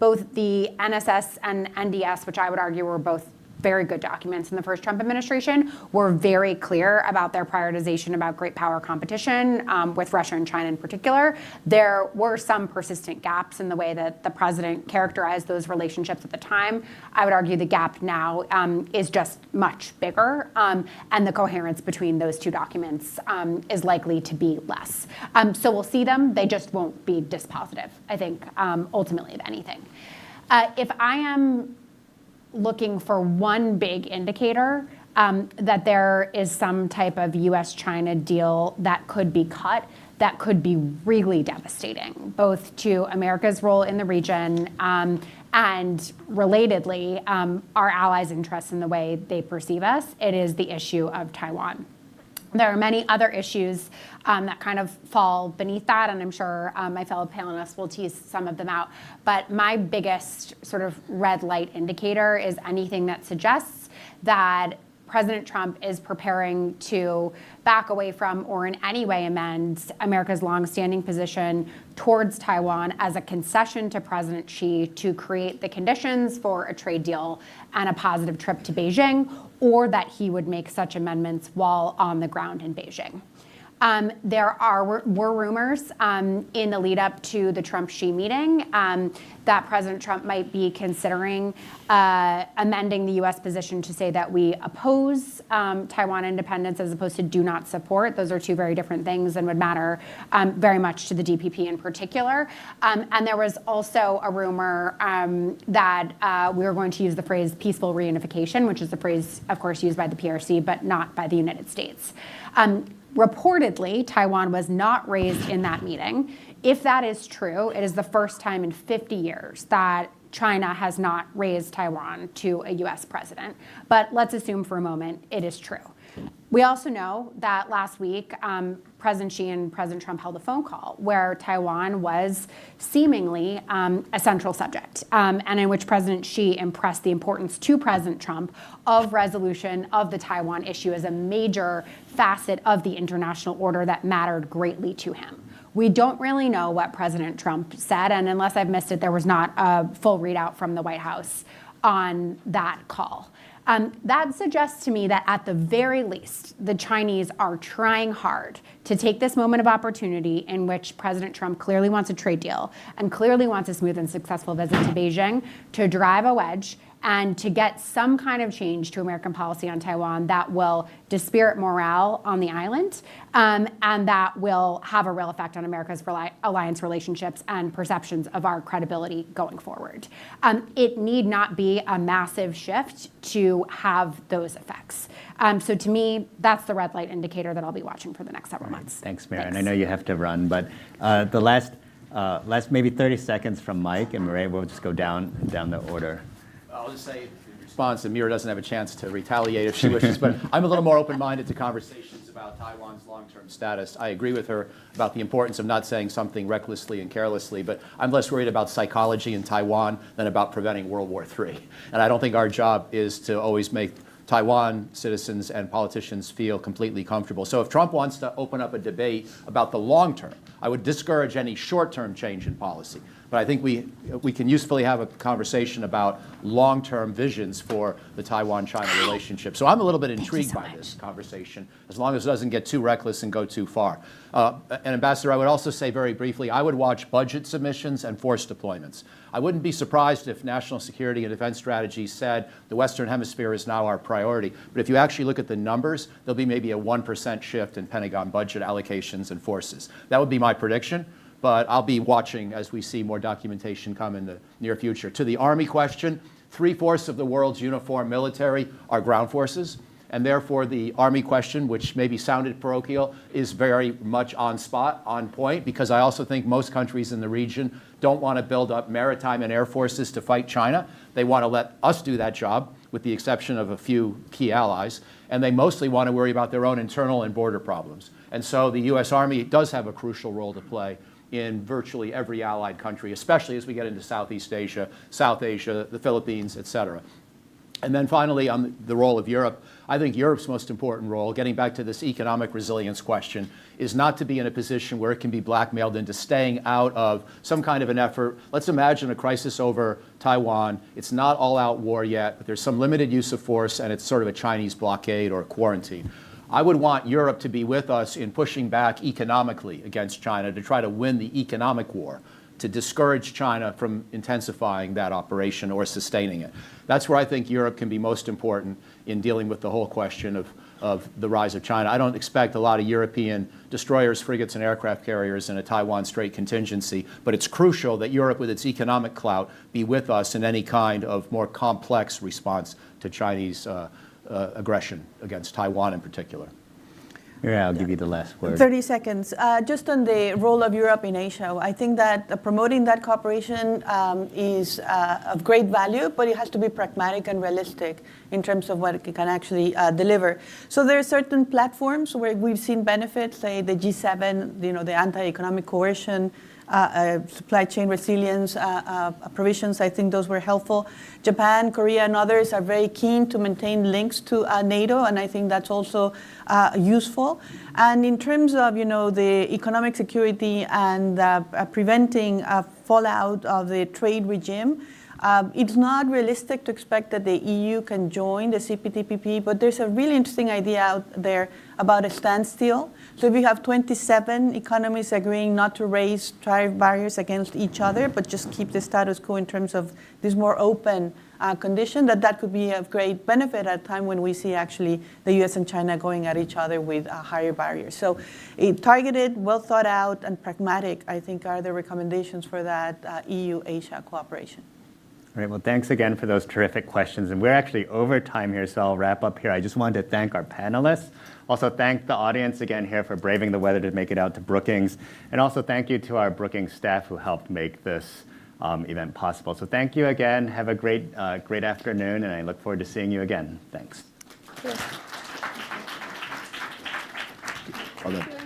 Both the NSS and NDS, which I would argue were both very good documents in the first Trump administration, were very clear about their prioritization about great power competition with Russia and China in particular. There were some persistent gaps in the way that the president characterized those relationships at the time. I would argue the gap now is just much bigger, and the coherence between those two documents is likely to be less. So we'll see them. They just won't be dispositive, I think, ultimately, of anything. If I am looking for one big indicator that there is some type of US-China deal that could be cut, that could be really devastating, both to America's role in the region and relatedly, our allies' interests in the way they perceive us. It is the issue of Taiwan. There are many other issues that kind of fall beneath that, and I'm sure my fellow panelists will tease some of them out. But my biggest sort of red light indicator is anything that suggests that President Trump is preparing to back away from or in any way amend America's longstanding position towards Taiwan as a concession to President Xi to create the conditions for a trade deal and a positive trip to Beijing, or that he would make such amendments while on the ground in Beijing. There were rumors in the lead up to the Trump-Xi meeting that President Trump might be considering amending the U.S. position to say that we oppose Taiwan independence as opposed to do not support. Those are two very different things and would matter very much to the DPP in particular. And there was also a rumor that we were going to use the phrase peaceful reunification, which is the phrase, of course, used by the PRC, but not by the United States. Reportedly, Taiwan was not raised in that meeting. If that is true, it is the first time in 50 years that China has not raised Taiwan to a US president. But let's assume for a moment it is true. We also know that last week, President Xi and President Trump held a phone call where Taiwan was seemingly a central subject, and in which President Xi impressed the importance to President Trump of resolution of the Taiwan issue as a major facet of the international order that mattered greatly to him. We don't really know what President Trump said, and unless I've missed it, there was not a full readout from the White House on that call. That suggests to me that at the very least, the Chinese are trying hard to take this moment of opportunity in which President Trump clearly wants a trade deal and clearly wants a smooth and successful visit to Beijing to drive a wedge and to get some kind of change to American policy on Taiwan that will dispirit morale on the island and that will have a real effect on America's alliance relationships and perceptions of our credibility going forward. It need not be a massive shift to have those effects. So to me, that's the red light indicator that I'll be watching for the next several months. Thanks, Mary. And I know you have to run, but the last maybe 30 seconds from Mike and Maria, we'll just go down the order. I'll just say in response, Amira doesn't have a chance to retaliate if she wishes, but I'm a little more open-minded to conversations about Taiwan's long-term status. I agree with her about the importance of not saying something recklessly and carelessly, but I'm less worried about psychology in Taiwan than about preventing World War III. And I don't think our job is to always make Taiwan citizens and politicians feel completely comfortable. So if Trump wants to open up a debate about the long term, I would discourage any short-term change in policy. But I think we can usefully have a conversation about long-term visions for the Taiwan-China relationship. So I'm a little bit intrigued by this conversation, as long as it doesn't get too reckless and go too far. And Ambassador, I would also say very briefly, I would watch budget submissions and force deployments. I wouldn't be surprised if national security and defense strategy said the Western Hemisphere is now our priority. But if you actually look at the numbers, there'll be maybe a 1% shift in Pentagon budget allocations and forces. That would be my prediction. But I'll be watching as we see more documentation come in the near future. To the Army question, 3/4 of the world's uniformed military are ground forces, and therefore the Army question, which maybe sounded parochial, is very much on spot, on point, because I also think most countries in the region don't want to build up maritime and air forces to fight China. They want to let us do that job, with the exception of a few key allies, and they mostly want to worry about their own internal and border problems. And so the U.S. Army does have a crucial role to play in virtually every allied country, especially as we get into Southeast Asia, South Asia, the Philippines, et cetera. And then finally, on the role of Europe, I think Europe's most important role, getting back to this economic resilience question, is not to be in a position where it can be blackmailed into staying out of some kind of an effort. Let's imagine a crisis over Taiwan. It's not all-out war yet, but there's some limited use of force, and it's sort of a Chinese blockade or a quarantine. I would want Europe to be with us in pushing back economically against China to try to win the economic war, to discourage China from intensifying that operation or sustaining it. That's where I think Europe can be most important in dealing with the whole question of the rise of China. I don't expect a lot of European destroyers, frigates, and aircraft carriers in a Taiwan Strait contingency, but it's crucial that Europe, with its economic clout, be with us in any kind of more complex response to Chinese aggression against Taiwan in particular. Yeah, I'll give you the last word. 30 seconds. Just on the role of Europe in Asia, I think that promoting that cooperation is of great value, but it has to be pragmatic and realistic in terms of what it can actually deliver. So there are certain platforms where we've seen benefits, say the G7, the anti-economic coercion, supply chain resilience provisions. I think those were helpful. Japan, Korea, and others are very keen to maintain links to NATO, and I think that's also useful. And in terms of the economic security and preventing fallout of the trade regime, it's not realistic to expect that the EU can join the CPTPP, but there's a really interesting idea out there about a standstill. So if you have 27 economies agreeing not to raise tariff barriers against each other, but just keep the status quo in terms of this more open condition, that could be of great benefit at a time when we see actually the US and China going at each other with higher barriers. So targeted, well thought out, and pragmatic, I think, are the recommendations for that EU-Asia cooperation. All right, well, thanks again for those terrific questions. And we're actually over time here, so I'll wrap up here. I just wanted to thank our panelists. Also thank the audience again here for braving the weather to make it out to Brookings. And also thank you to our Brookings staff who helped make this event possible. So thank you again. Have a great afternoon, and I look forward to seeing you again. Thanks. Yes. Well done.